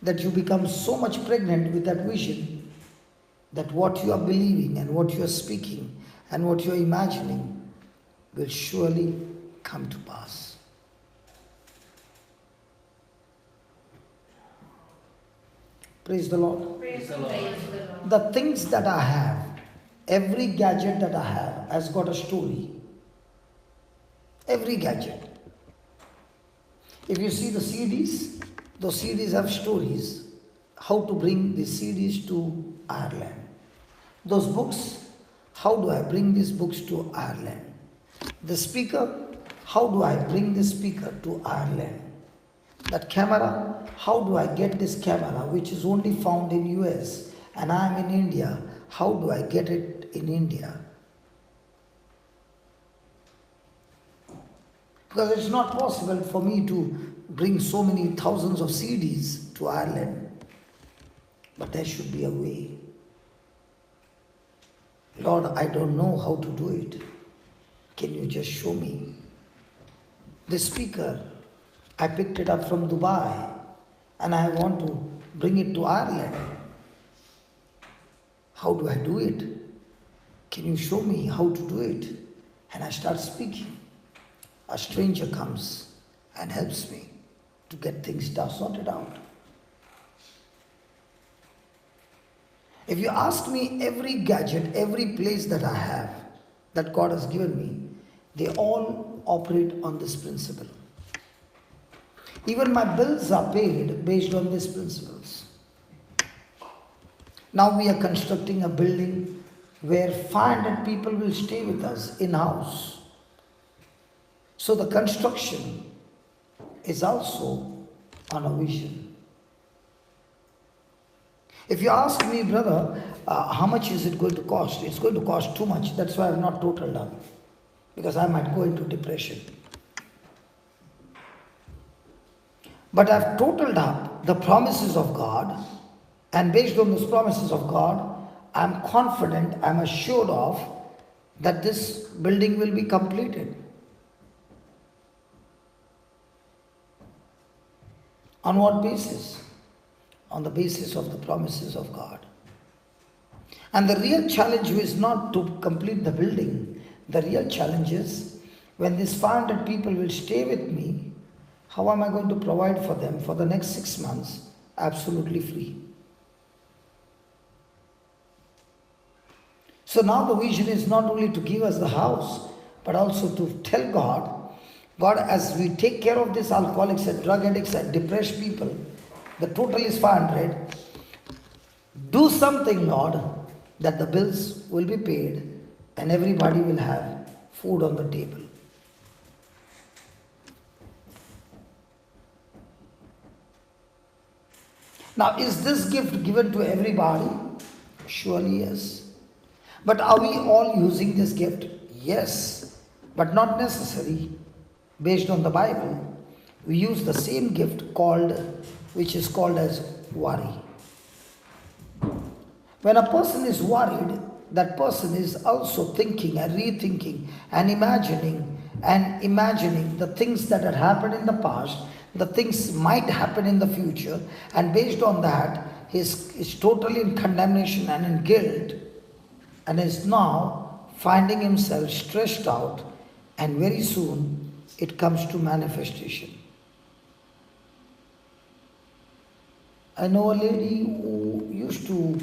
that you become so much pregnant with that vision that what you are believing and what you are speaking and what you are imagining will surely come to pass. Praise the Lord. Praise the Lord. The things that I have, every gadget that I have has got a story. Every gadget. If you see the CDs, those CDs have stories. How to bring the CDs to Ireland. Those books, how do I bring these books to Ireland? The speaker, how do I bring this speaker to Ireland? That camera, how do I get this camera which is only found in US and I am in India, how do I get it in India? Because it's not possible for me to bring so many thousands of CDs to Ireland. But there should be a way. Lord, I don't know how to do it. Can you just show me? The speaker, I picked it up from Dubai and I want to bring it to Ireland. How do I do it? Can you show me how to do it? And I start speaking. A stranger comes and helps me to get things sorted out. If you ask me every gadget, every place that I have, that God has given me, they all operate on this principle. Even my bills are paid based on these principles. Now we are constructing a building where 500 people will stay with us in-house. So the construction is also on a vision. If you ask me, brother, how much is it going to cost? It's going to cost too much. That's why I've not totaled up. Because I might go into depression. But I've totaled up the promises of God, and based on those promises of God, I'm confident, I'm assured of that this building will be completed. On what basis? On the basis of the promises of God. And the real challenge is not to complete the building. The real challenge is when these 500 people will stay with me, how am I going to provide for them for the next 6 months absolutely free? So now the vision is not only to give us the house, but also to tell God, God, as we take care of these alcoholics and drug addicts and depressed people, the total is 500. Do something, Lord, that the bills will be paid and everybody will have food on the table. Now, is this gift given to everybody? Surely yes. But are we all using this gift? Yes, but not necessary. Based on the Bible, we use the same gift which is called as worry. When a person is worried, that person is also thinking and rethinking and imagining the things that had happened in the past, the things might happen in the future, and based on that, he is totally in condemnation and in guilt, and is now finding himself stressed out, and very soon it comes to manifestation. I know a lady who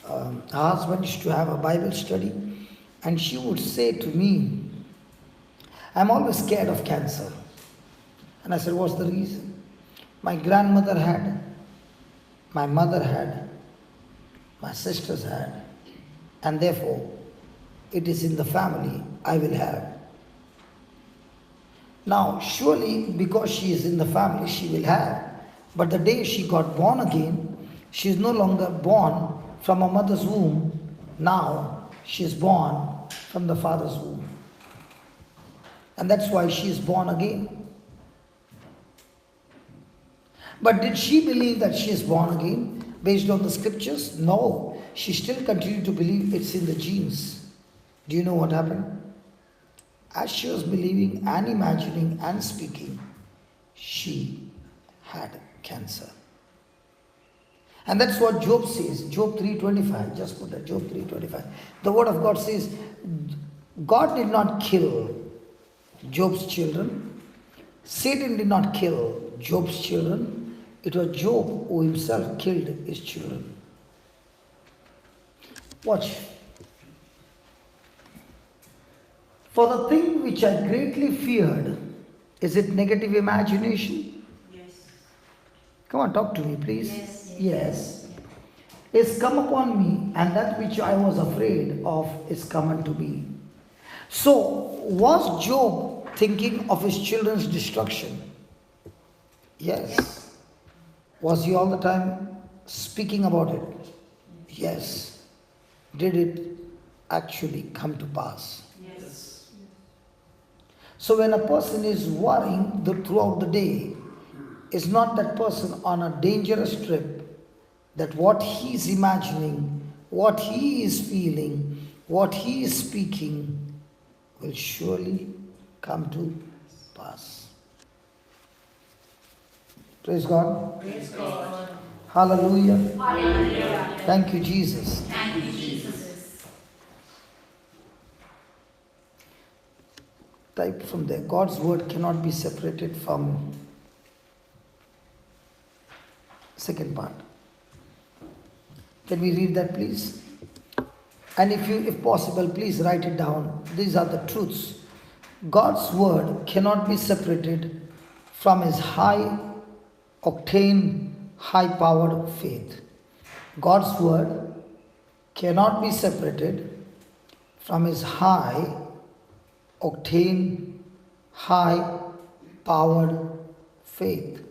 her husband used to have a Bible study, and she would say to me, I'm always scared of cancer. And I said, what's the reason? My grandmother had, my mother had, my sisters had, and therefore it is in the family I will have. Now, surely because she is in the family, she will have. But the day she got born again, she is no longer born from a mother's womb. Now she is born from the father's womb. And that's why she is born again. But did she believe that she is born again based on the scriptures? No. She still continued to believe it's in the genes. Do you know what happened? As she was believing and imagining and speaking, she had cancer. And that's what Job says, Job 3:25, just put that, Job 3:25. The word of God says, God did not kill Job's children. Satan did not kill Job's children. It was Job who himself killed his children. Watch. For the thing which I greatly feared, is it negative imagination? Yes. Come on, talk to me, please. Yes. Yes. is come upon me, and that which I was afraid of is come unto me. So, was Job thinking of his children's destruction? Yes. Was he all the time speaking about it? Yes. Did it actually come to pass? Yes. So when a person is worrying throughout the day, is not that person on a dangerous trip, that what he is imagining, what he is feeling, what he is speaking will surely come to pass. Praise God. Praise God. Hallelujah. Hallelujah. Thank you, Jesus. Thank you, Jesus. Type from there. God's word cannot be separated from second part. Can we read that, please? And if possible, please write it down. These are the truths. God's word cannot be separated from his high-octane, high-powered faith. God's word cannot be separated from his high-octane, high-powered faith.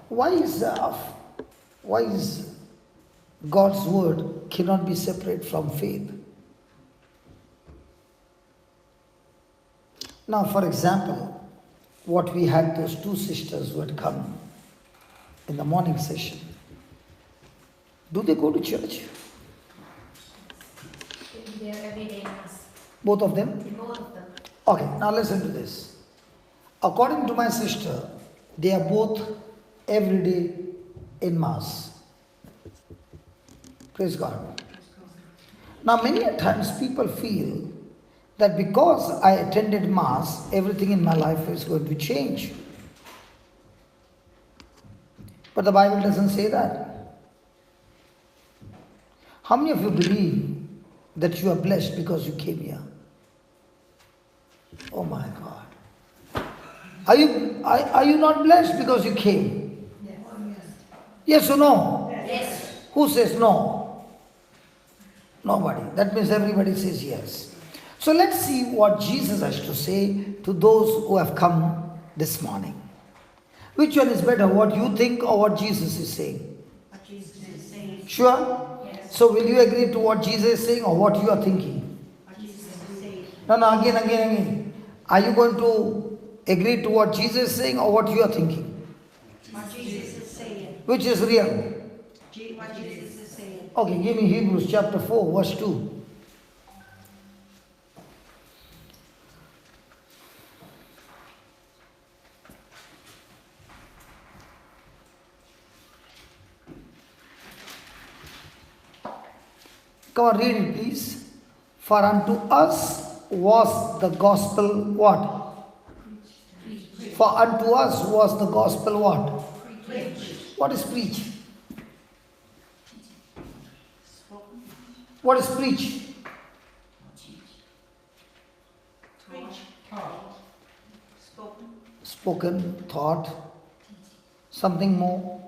Why is God's word cannot be separate from faith? Now, for example, what we had those two sisters who had come in the morning session. Do they go to church? They are every day in mass. Both of them? Both of them. Okay, now listen to this. According to my sister, they are both every day in mass. Praise God. Now, many a times people feel that because I attended mass, everything in my life is going to change. But the Bible doesn't say that. How many of you believe that you are blessed because you came here? Oh my God. Are you not blessed because you came? Yes or no? Yes. Who says no? Nobody. That means everybody says yes. So let's see what Jesus has to say to those who have come this morning. Which one is better, what you think or what Jesus is saying? What Jesus is saying. Sure? Yes. So will you agree to what Jesus is saying or what you are thinking? What Jesus is saying. No, again. Are you going to agree to what Jesus is saying or what you are thinking? What Jesus is saying. Which is real? What Jesus is saying. Okay, give me Hebrews chapter 4, verse 2. Come on, read it, please. For unto us was the gospel what? For unto us was the gospel what? What is preach? What is preach? Preach. Spoken. Spoken, thought, something more.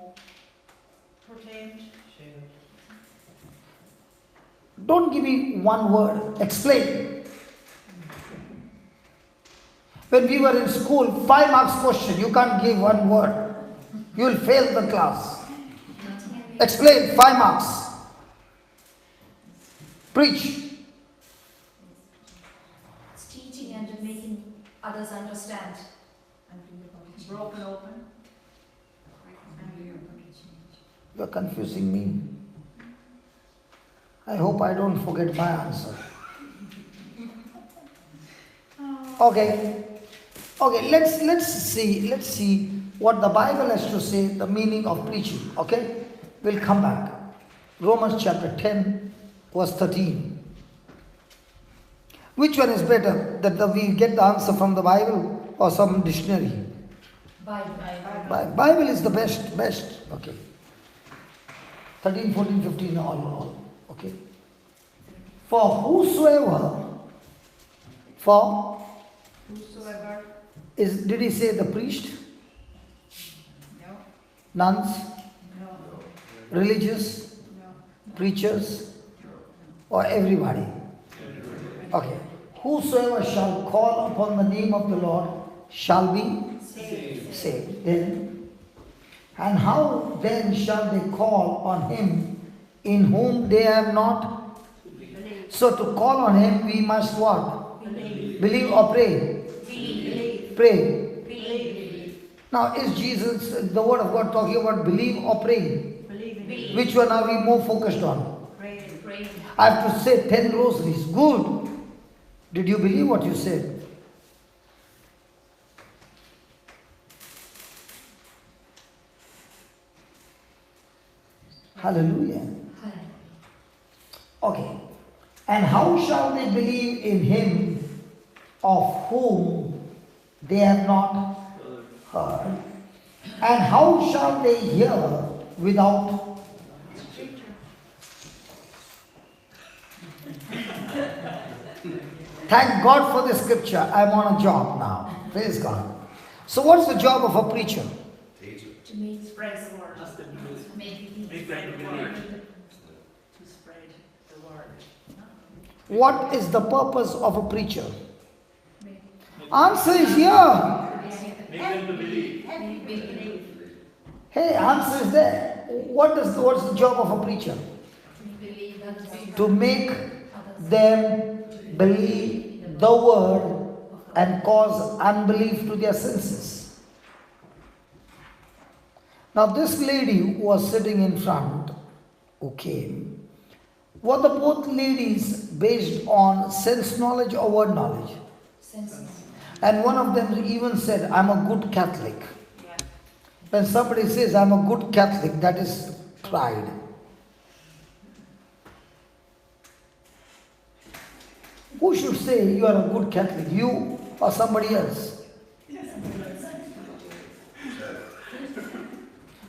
Proclaimed. Don't give me one word. Explain. When we were in school, 5 marks question, you can't give one word. You will fail the class. Explain, 5 marks. Preach. It's teaching and making others understand. Broken open. You are confusing me. I hope I don't forget my answer. Okay, let's see what the Bible has to say, the meaning of preaching. Okay, we'll come back. Romans chapter 10, verse 13. Which one is better, that we get the answer from the Bible or some dictionary? Bible. Bible is the best. Okay. 13, 14, 15, all. Okay. For whosoever Whosoever. is, did he say the priest? No. Nuns? No. Religious? No. Preachers? Or everybody? Okay. Whosoever shall call upon the name of the Lord shall be saved. Then, and how then shall they call on him in whom they have not? So to call on him we must what? Believe or pray? Pray. Now is Jesus, the word of God, talking about believe or pray? Believe. Which one are we more focused on? Pray. I have to say 10 rosaries. Good. Did you believe what you said? Hallelujah. Okay. And how shall they believe in him of whom they have not heard? And how shall they hear without? Thank God for the scripture. I'm on a job now. Praise God. So what's the job of a preacher? To make Spread the word. Make them believe. To spread the word. What is the purpose of a preacher? Answer is here. Make them to believe. Hey, answer is there. What's the job of a preacher? To make them believe the word and cause unbelief to their senses. Now this lady who was sitting in front, who came, were the both ladies based on sense knowledge or word knowledge? senses. And one of them even said, I'm a good Catholic. Yeah. When somebody says, I'm a good Catholic, that is pride. Who should say you are a good Catholic? You or somebody else?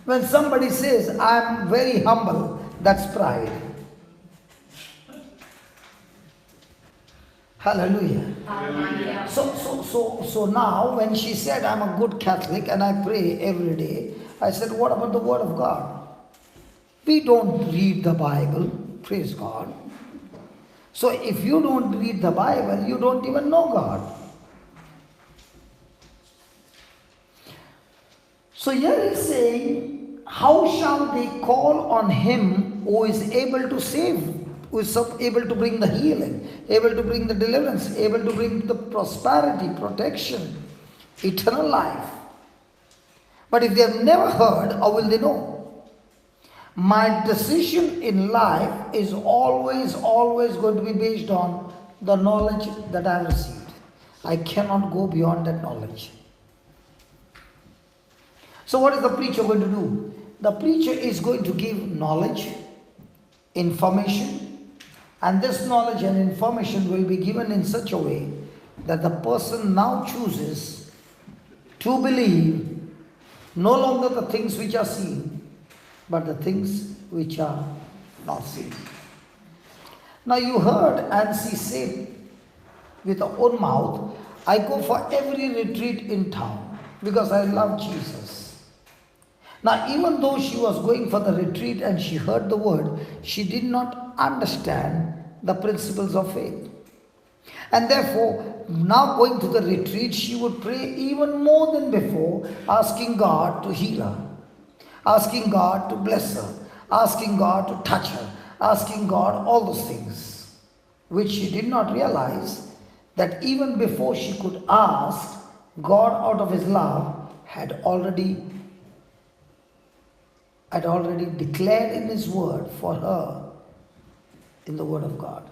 When somebody says, I'm very humble, that's pride. Hallelujah. Hallelujah. So now when she said, I'm a good Catholic and I pray every day, I said, what about the Word of God? We don't read the Bible, praise God. So if you don't read the Bible, you don't even know God. So here he's saying, how shall they call on him who is able to save, who is able to bring the healing, able to bring the deliverance, able to bring the prosperity, protection, eternal life. But if they have never heard, how will they know? My decision in life is always going to be based on the knowledge that I have received. I cannot go beyond that knowledge. So what is the preacher going to do? The preacher is going to give knowledge, information, and this knowledge and information will be given in such a way that the person now chooses to believe no longer the things which are seen, but the things which are not seen. Now you heard Nancy say with her own mouth, I go for every retreat in town because I love Jesus. Now even though she was going for the retreat and she heard the word, she did not understand the principles of faith. And therefore, now going to the retreat, she would pray even more than before, asking God to heal her, asking God to bless her, asking God to touch her, asking God all those things, which she did not realize that even before she could ask, God out of his love had already declared in his word for her in the word of God.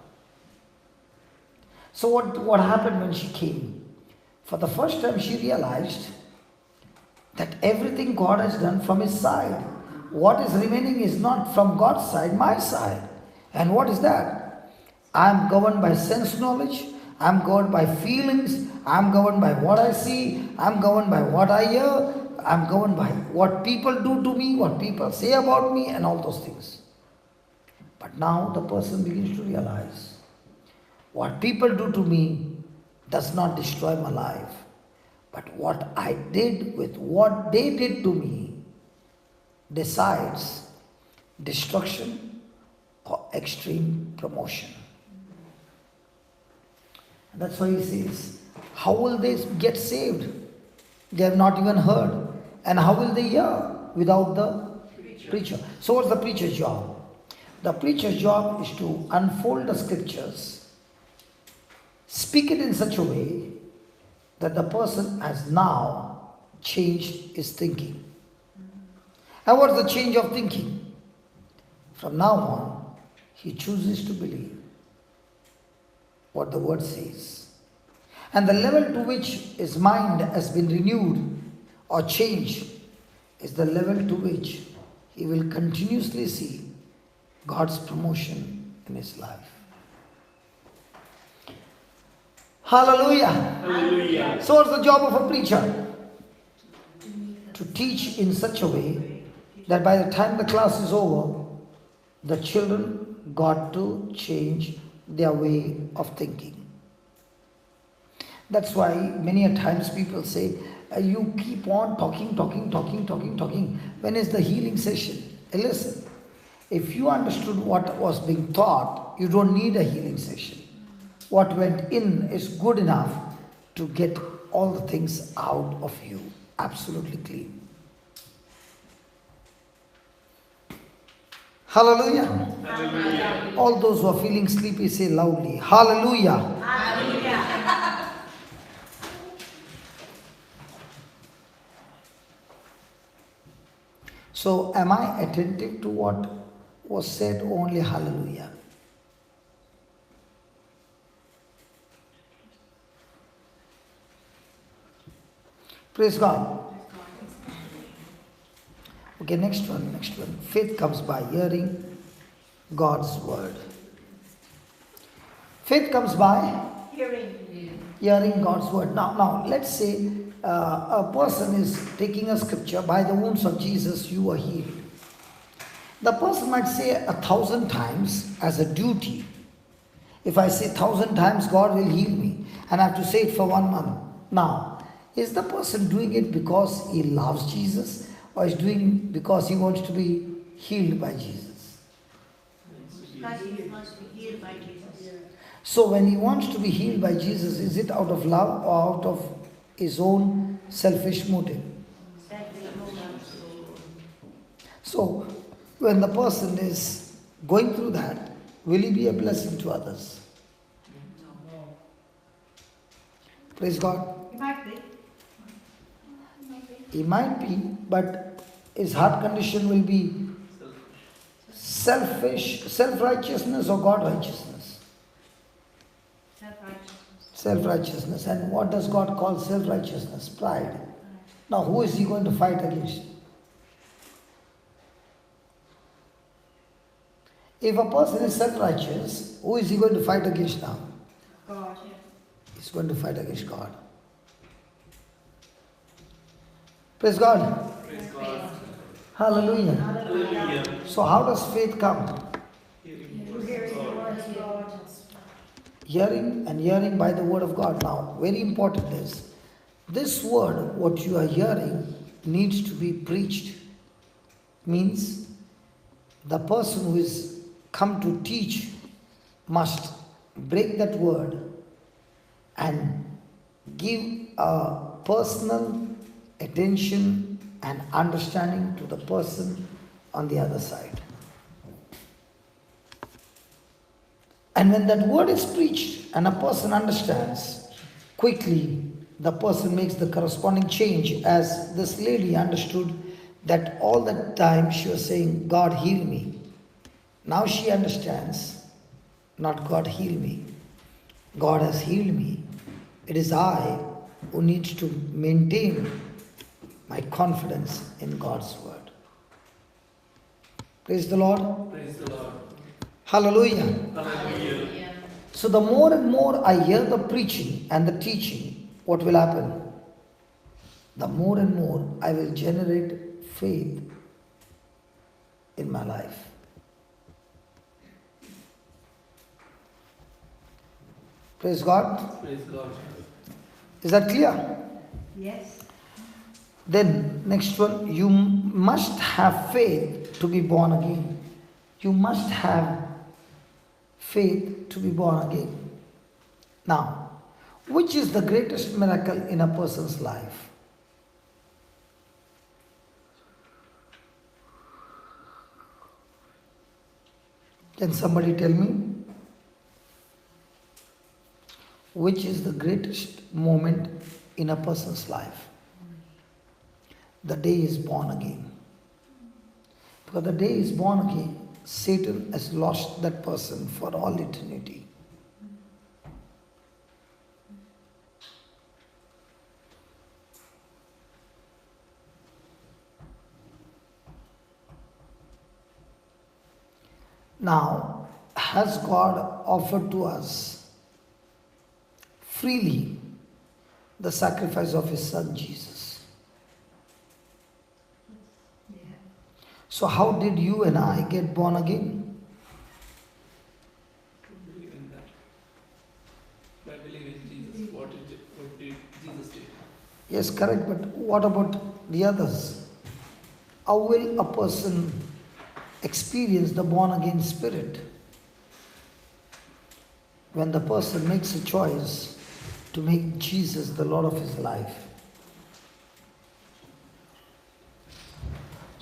So what happened when she came? For the first time she realized that everything God has done from his side. What is remaining is not from God's side, my side. And what is that? I am governed by sense knowledge. I am governed by feelings. I am governed by what I see. I am governed by what I hear. I am governed by what people do to me, what people say about me, and all those things. But now the person begins to realize what people do to me does not destroy my life. But what I did with what they did to me decides destruction or extreme promotion. And that's why he says, how will they get saved? They have not even heard. And how will they hear without the preacher? So what's the preacher's job? The preacher's job is to unfold the scriptures, speak it in such a way that the person has now changed his thinking. And what's the change of thinking? From now on, he chooses to believe what the word says. And the level to which his mind has been renewed or changed is the level to which he will continuously see God's promotion in his life. Hallelujah. Hallelujah. So what's the job of a preacher? To teach in such a way that by the time the class is over, the children got to change their way of thinking. That's why many a times people say, you keep on talking. When is the healing session? Listen, if you understood what was being taught, you don't need a healing session. What went in is good enough to get all the things out of you, absolutely clean. Hallelujah. Hallelujah. All those who are feeling sleepy say loudly, Hallelujah. Hallelujah. So am I attentive to what was said? Only hallelujah. Praise God. Okay, next one. Faith comes by hearing God's word. Faith comes by hearing God's word. Now, let's say a person is taking a scripture, by the wounds of Jesus you are healed. The person might say 1,000 times as a duty. If I say 1,000 times God will heal me, and I have to say it for 1 month. Now, is the person doing it because he loves Jesus, or is doing because he wants to be healed by Jesus? Because he must be healed by Jesus. So when he wants to be healed by Jesus, is it out of love or out of his own selfish motive? So when the person is going through that, will he be a blessing to others? Praise God. It might be. He might be, but his heart condition will be selfish, self-righteousness or God-righteousness? Self-righteousness. Self-righteousness. And what does God call self-righteousness? Pride. Now who is he going to fight against? If a person is self-righteous, who is he going to fight against now? God. He's going to fight against God. Praise God. Praise God. Hallelujah. Hallelujah. So how does faith come? Hearing Hearing the word of God. Hearing, and hearing by the word of God. Now, very important is, this word, what you are hearing, needs to be preached. Means, the person who is come to teach must break that word and give a personal attention and understanding to the person on the other side. And when that word is preached and a person understands, quickly the person makes the corresponding change, as this lady understood that all the time she was saying, God heal me. Now she understands, not God heal me. God has healed me. It is I who needs to maintain my confidence in God's word. Praise the Lord. Praise the Lord. Hallelujah. Hallelujah. So the more and more I hear the preaching and the teaching, what will happen? The more and more I will generate faith in my life. Praise God. Praise God. Is that clear? Yes. Then, next one, you must have faith to be born again. You must have faith to be born again. Now, which is the greatest miracle in a person's life? Can somebody tell me? Which is the greatest moment in a person's life? The day he is born again. Because the day he is born again, Satan has lost that person for all eternity. Now, has God offered to us freely the sacrifice of His Son Jesus? So how did you and I get born again? Believe in that. By believing in Jesus, what did Jesus do? Yes, correct, but what about the others? How will a person experience the born again spirit? When the person makes a choice to make Jesus the Lord of his life.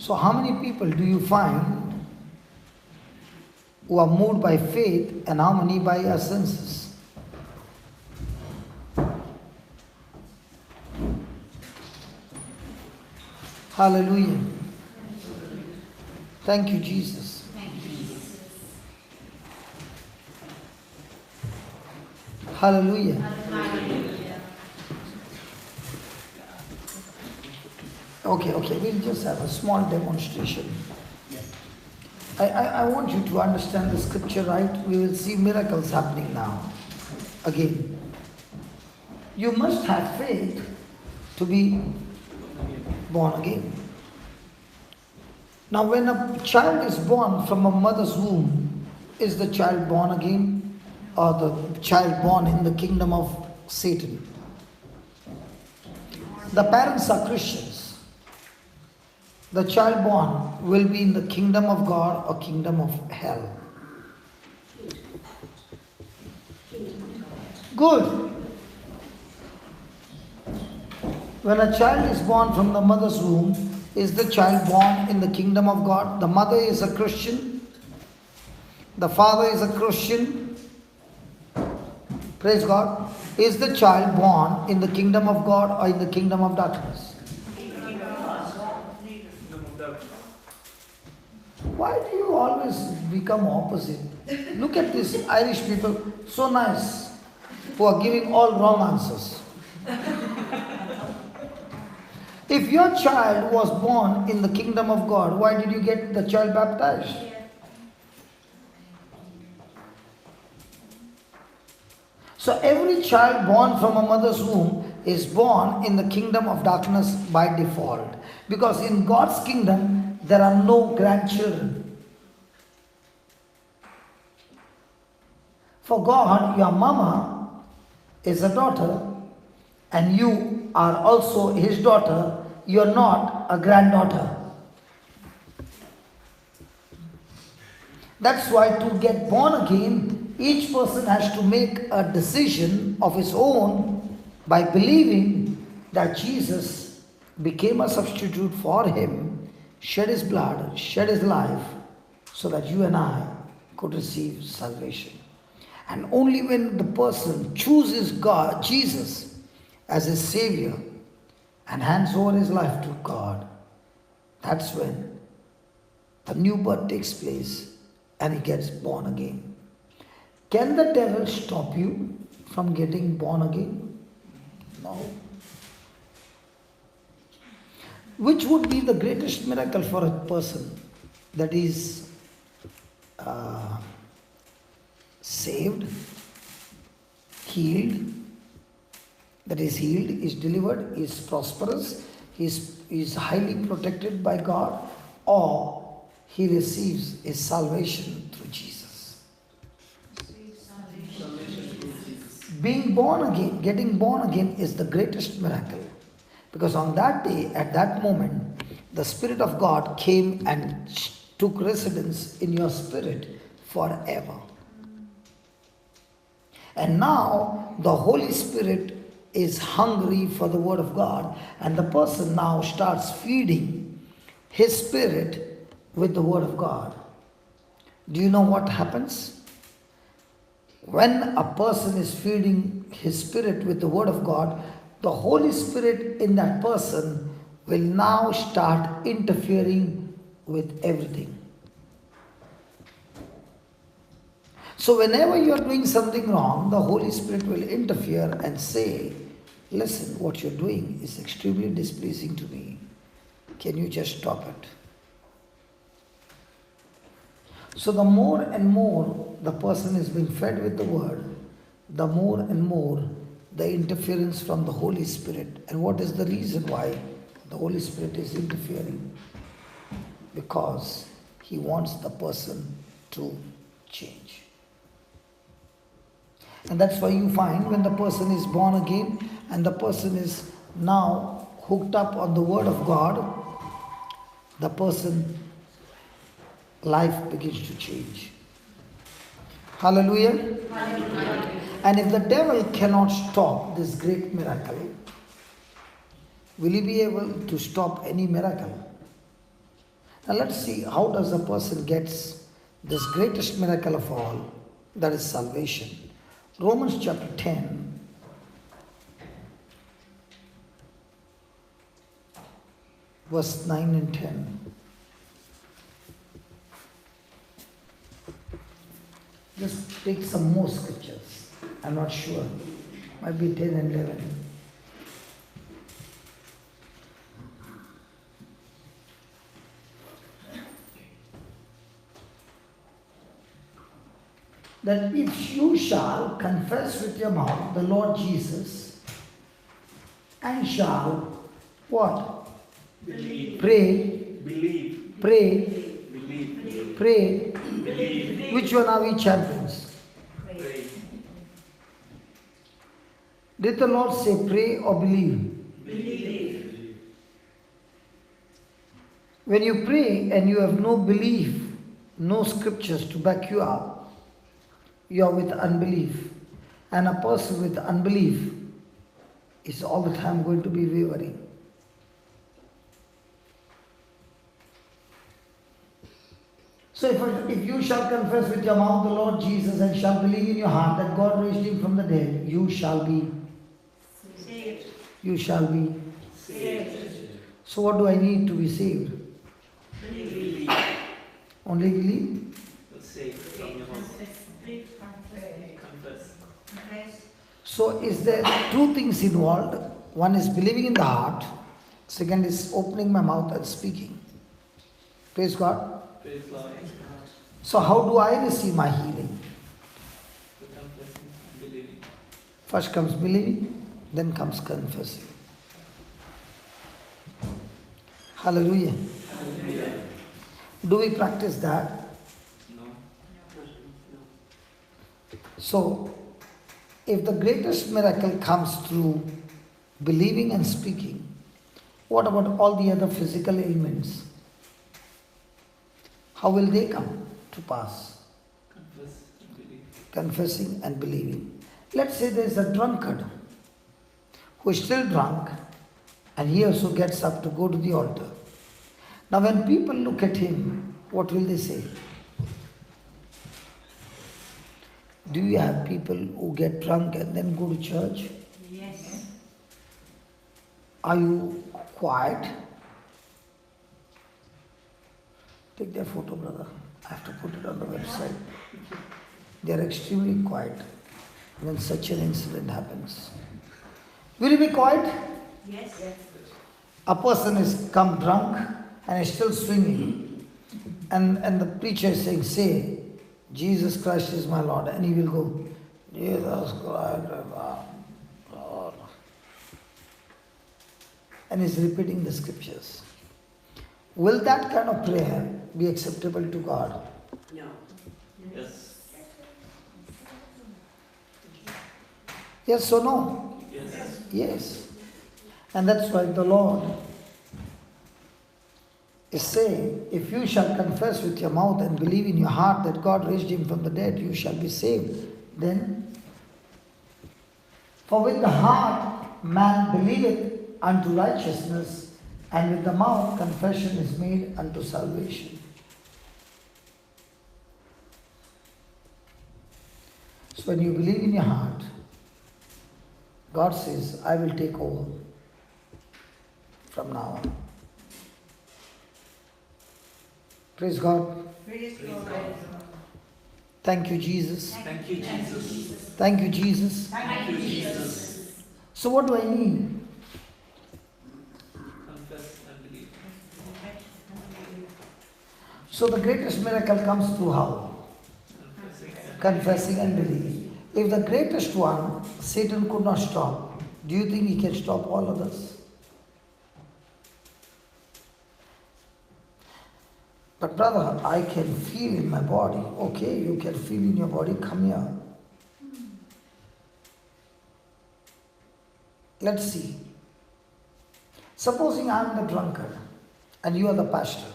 So how many people do you find who are moved by faith and how many by our senses? Hallelujah. Thank you, Jesus. Hallelujah. Okay, we'll just have a small demonstration. I want you to understand the scripture, right? We will see miracles happening now. Again. You must have faith to be born again. Now, when a child is born from a mother's womb, is the child born again or the child born in the kingdom of Satan? The parents are Christians. The child born will be in the kingdom of God or kingdom of hell. Good. When a child is born from the mother's womb, is the child born in the kingdom of God? The mother is a Christian. The father is a Christian. Praise God. Is the child born in the kingdom of God or in the kingdom of darkness? Why do you always become opposite? Look at these Irish people, so nice, who are giving all wrong answers. If your child was born in the kingdom of God, why did you get the child baptized? So every child born from a mother's womb is born in the kingdom of darkness by default. Because in God's kingdom, there are no grandchildren. For God, your mama is a daughter and you are also his daughter. You are not a granddaughter. That's why to get born again, each person has to make a decision of his own by believing that Jesus became a substitute for him, shed his blood, shed his life, so that you and I could receive salvation. And only when the person chooses God, Jesus, as his Savior and hands over his life to God, that's when the new birth takes place and he gets born again. Can the devil stop you from getting born again? No. Which would be the greatest miracle for a person that is saved, healed, that is healed, is delivered, is prosperous, is highly protected by God, or he receives his salvation through Jesus. Being born again, getting born again is the greatest miracle. Because on that day, at that moment, the Spirit of God came and took residence in your spirit forever. And now the Holy Spirit is hungry for the Word of God, and the person now starts feeding his spirit with the Word of God. Do you know what happens? When a person is feeding his spirit with the Word of God, the Holy Spirit in that person will now start interfering with everything. So whenever you are doing something wrong, the Holy Spirit will interfere and say, listen, what you're doing is extremely displeasing to me. Can you just stop it? So the more and more the person is being fed with the Word, the more and more the interference from the Holy Spirit. And what is the reason why the Holy Spirit is interfering? Because He wants the person to change. And that's why you find when the person is born again and the person is now hooked up on the Word of God, the person life begins to change. Hallelujah. Hallelujah. And if the devil cannot stop this great miracle, will he be able to stop any miracle? Now let's see, how does a person gets this greatest miracle of all, that is salvation. Romans chapter 10, verse 9 and 10. Just take some more scriptures. I'm not sure. Might be 10 and 11. That if you shall confess with your mouth the Lord Jesus and shall what? Believe. Pray. Believe. Pray. Believe. Pray. Believe. Which one are we champions? Pray. Did the Lord say pray or believe? Believe. When you pray and you have no belief, no scriptures to back you up, you are with unbelief. And a person with unbelief is all the time going to be wavering. So if you shall confess with your mouth the Lord Jesus and shall believe in your heart that God raised him from the dead, you shall be Saved. You shall be. Saved. So what do I need to be saved? Believe. Only believe? Saved from your mouth. Confess. Confess. So is there two things involved? One is believing in the heart. Second is opening my mouth and speaking. Praise God. Praise Lord. So how do I receive my healing? The confessing, believing. First comes believing, then comes confessing. Hallelujah. Hallelujah. Do we practice that? No. So, if the greatest miracle comes through believing and speaking, what about all the other physical ailments? How will they come to pass? Confess and believe. Confessing and believing. Let's say there is a drunkard who is still drunk and he also gets up to go to the altar. Now when people look at him, what will they say? Do you have people who get drunk and then go to church? Yes. Are you quiet? Take their photo, brother. I have to put it on the website. They are extremely quiet when such an incident happens. Will you be quiet? Yes. A person is come drunk and is still swinging. And the preacher is saying, say, Jesus Christ is my Lord. And he will go, Jesus Christ is my Lord. And he's repeating the scriptures. Will that kind of prayer be acceptable to God? No. Yes. Yes or no? Yes. Yes. And that's why the Lord is saying, if you shall confess with your mouth and believe in your heart that God raised him from the dead, you shall be saved. Then, for with the heart man believeth unto righteousness, and with the mouth confession is made unto salvation. So when you believe in your heart, God says, I will take over from now on. Praise God. Praise God. Thank you, Jesus. Thank you, Jesus. Thank you, Jesus. Thank you, Jesus. So what do I need? Confess and believe. So the greatest miracle comes through how? Confessing and believing. If the greatest one, Satan could not stop, do you think he can stop all others? But brother, I can feel in my body. Okay, you can feel in your body, come here. Let's see. Supposing I am the drunkard and you are the pastor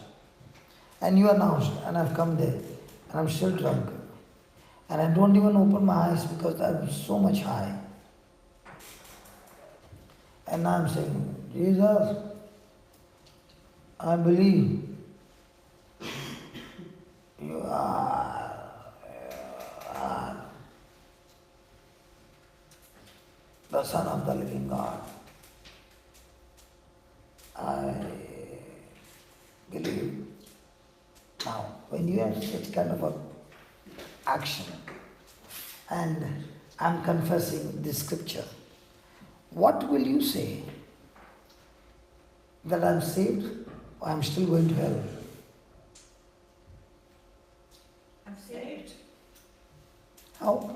and you announced and I've come there and I'm still drunk and I don't even open my eyes because I'm so much high. And now I'm saying, Jesus, I believe you are the Son of the living God. I believe. Now, when you have such kind of a action and I'm confessing this scripture, what will you say? That I'm saved or I'm still going to hell? I'm saved. How?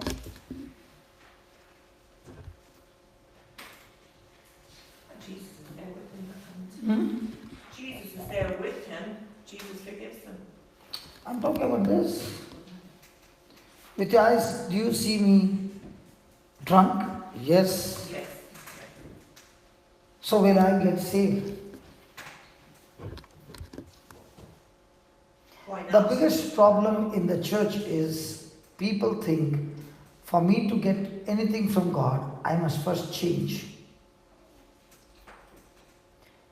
Jesus is there with him. Jesus is there with him. Jesus forgives them. I'm talking about this. With your eyes, do you see me drunk? Yes. Yes. So will I get saved? Why not? The biggest problem in the church is people think for me to get anything from God, I must first change.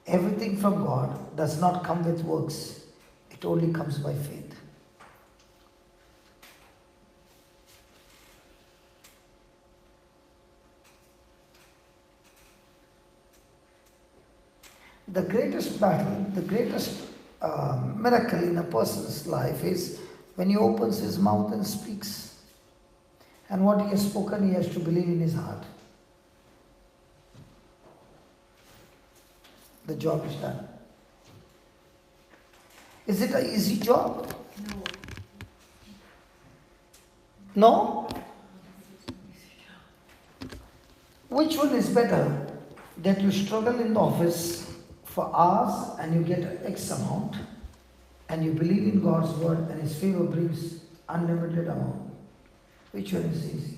Everything from God does not come with works. It only comes by faith. The greatest battle, the greatest miracle in a person's life is when he opens his mouth and speaks. And what he has spoken, he has to believe in his heart. The job is done. Is it an easy job? No? Which one is better? That you struggle in the office for hours and you get X amount and you believe in God's word and His favor brings unlimited amount. Which one is easy?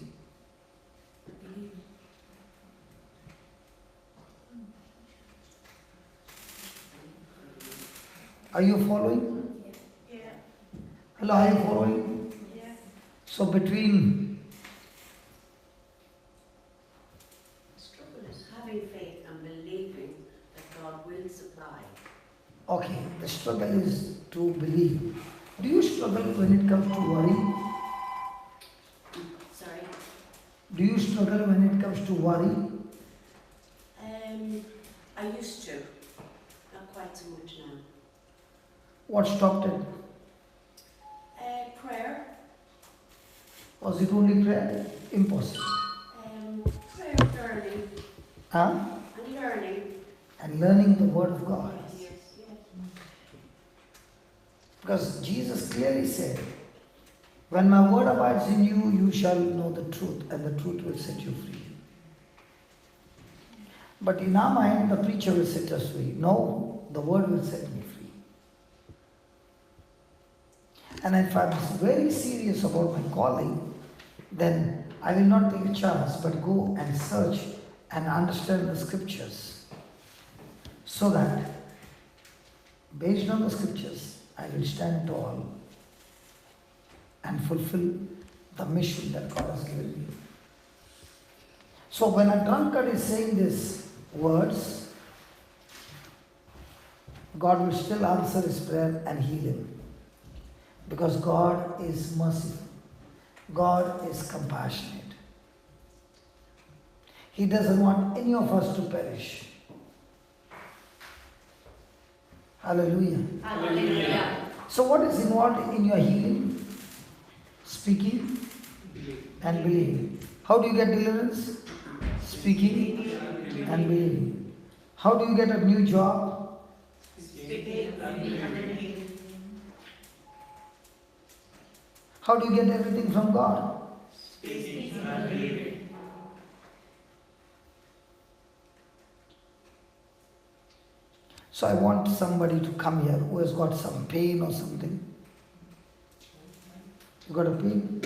Are you following? Yeah. Hello, are you following? Yeah. So between The struggle is having faith and believing that God will supply. okay, the struggle is to believe. Do you struggle when it comes to worry? Sorry. Do you struggle when it comes to worry? I used to. Not quite so much now. What stopped it? Prayer. Was it only prayer? Impossible. Prayer, learning. Huh? And learning. And learning the word of God. Yes, yes. Because Jesus clearly said, when my word abides in you, you shall know the truth, and the truth will set you free. But in our mind, the preacher will set us free. No, the word will set me free. And if I'm very serious about my calling, then I will not take a chance but go and search and understand the scriptures so that based on the scriptures, I will stand tall and fulfill the mission that God has given me. So when a drunkard is saying these words, God will still answer his prayer and heal him. Because God is merciful. God is compassionate. He doesn't want any of us to perish. Hallelujah. Hallelujah. So what is involved in your healing? Speaking and believing. How do you get deliverance? Speaking and believing. How do you get a new job? How do you get everything from God? So I want somebody to come here who has got some pain or something. You got a pain?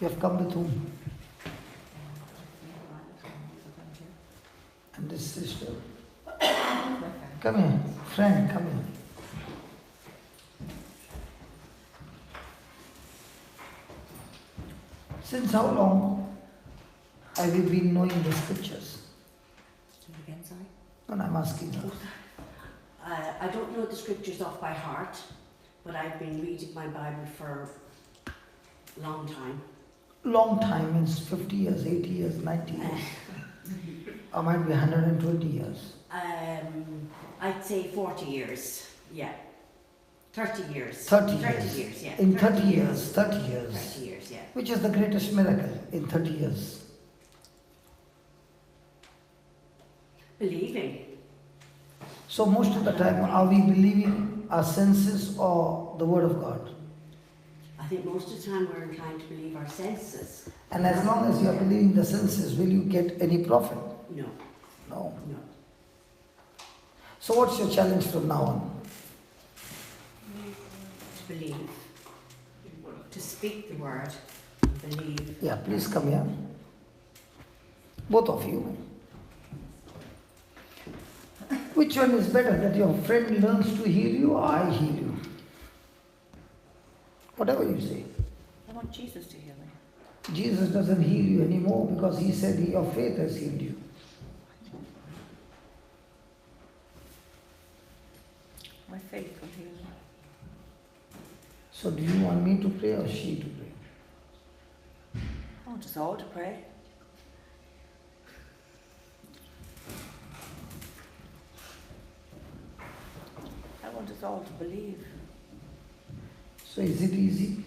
You have come with whom? And this sister. Come here, friend, come here. Since how long have you been knowing the scriptures? Again, sorry? No, I'm asking her. I don't know the scriptures off by heart, but I've been reading my Bible for a long time. Long time means 50 years, 80 years, 90 years. Or might be 120 years. I'd say 40 years, yeah. 30 years. 30 30 years. years, yeah. In 30 years, 30 years. 30 years, yeah. Which is the greatest miracle in 30 years? Believing. So most of the time, are we believing our senses or the word of God? I think most of the time we're inclined to believe our senses. And as long as you are believing the senses, will you get any profit? No, No. no. So what's your challenge from now on? To believe. To speak the word. Believe. Yeah, please come here. Both of you. Which one is better, that your friend learns to heal you or I heal you? Whatever you say. I want Jesus to heal me. Jesus doesn't heal you anymore because he said your faith has healed you. My faith will heal me. So do you want me to pray or she to pray? I want us all to pray. I want us all to believe. So is it easy?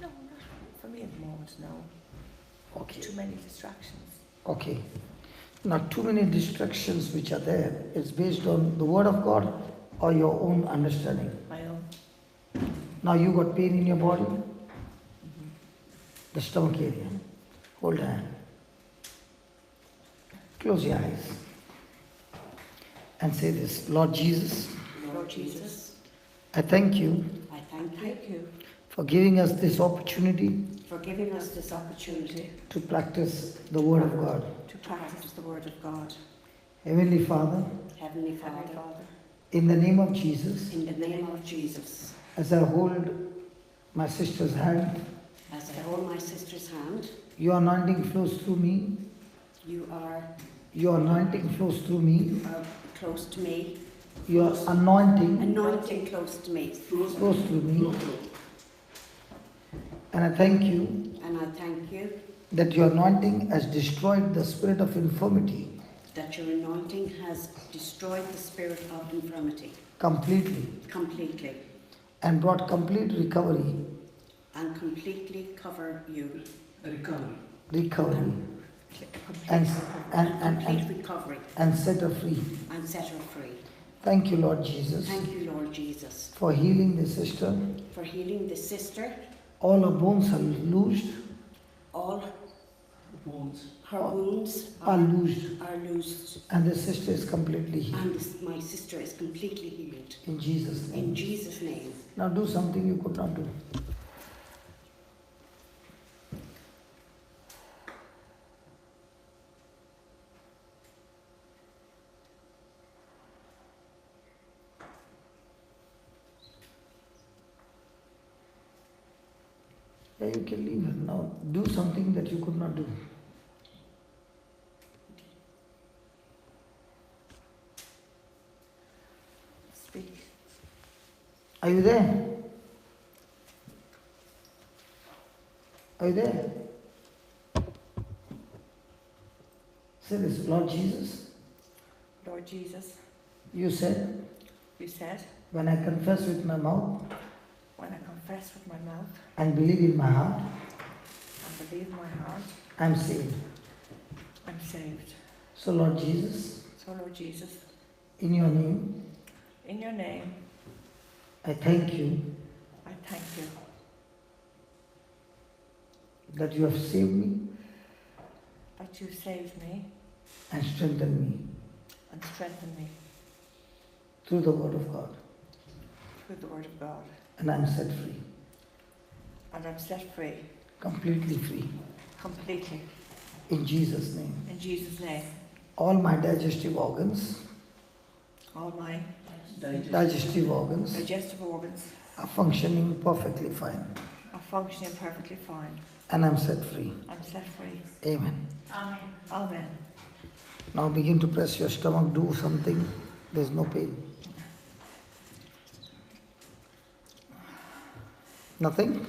No, not for me at the moment, no. Okay. Too many distractions. Okay. Now too many distractions which are there, it's based on the word of God or your own understanding. My own. Now you got pain in your body? The stomach area. Hold your hand. Close your eyes. And say this, Lord Jesus, Lord Jesus, I thank you I thank you for giving us this opportunity for giving us this opportunity to practice the word of God. To practice the word of God. Heavenly Father, Heavenly Heavenly Father, Father, in the name of Jesus, in the name of Jesus, as I hold my sister's hand, as I hold my sister's hand, your anointing flows through me. you are Your anointing flows through me. close to me, Your anointing anointing close to me, flows through me. And I thank you and I thank you that your anointing has destroyed the spirit of infirmity that your anointing has destroyed the spirit of infirmity completely and brought complete recovery and completely cover you. recovery and Complete recovery set her free. and set her free. Thank you, Lord Jesus, Thank you, Lord Jesus, for healing this sister. for healing this sister. All her bones are loosed, All Bones. her wounds are loosed, are loosed, and the sister is completely healed. and my sister is completely healed. In Jesus' name. In Jesus' name. Now do something you could not do. Yeah, you can leave it now. Do something that you could not do. Speak. Are you there? Are you there? Say this, Lord Jesus, Lord Jesus, you said, you said, when I confess with my mouth when I confess with my mouth and believe in my heart, and believe in my heart, I'm saved. I'm saved. So Lord Jesus, So Lord Jesus, in your name, in your name, I thank you I thank you that you have saved me that you saved me and strengthened me and strengthened me through the word of God. through the word of God. And I'm set free, And I'm set free, completely free. completely, In Jesus' name. in Jesus' name. All my digestive organs All my digestive organs digestive organs are functioning perfectly fine. are functioning perfectly fine. And I'm set free. I'm set free. Amen. Amen. Amen. Now begin to press your stomach, do something. There's no pain. Nothing?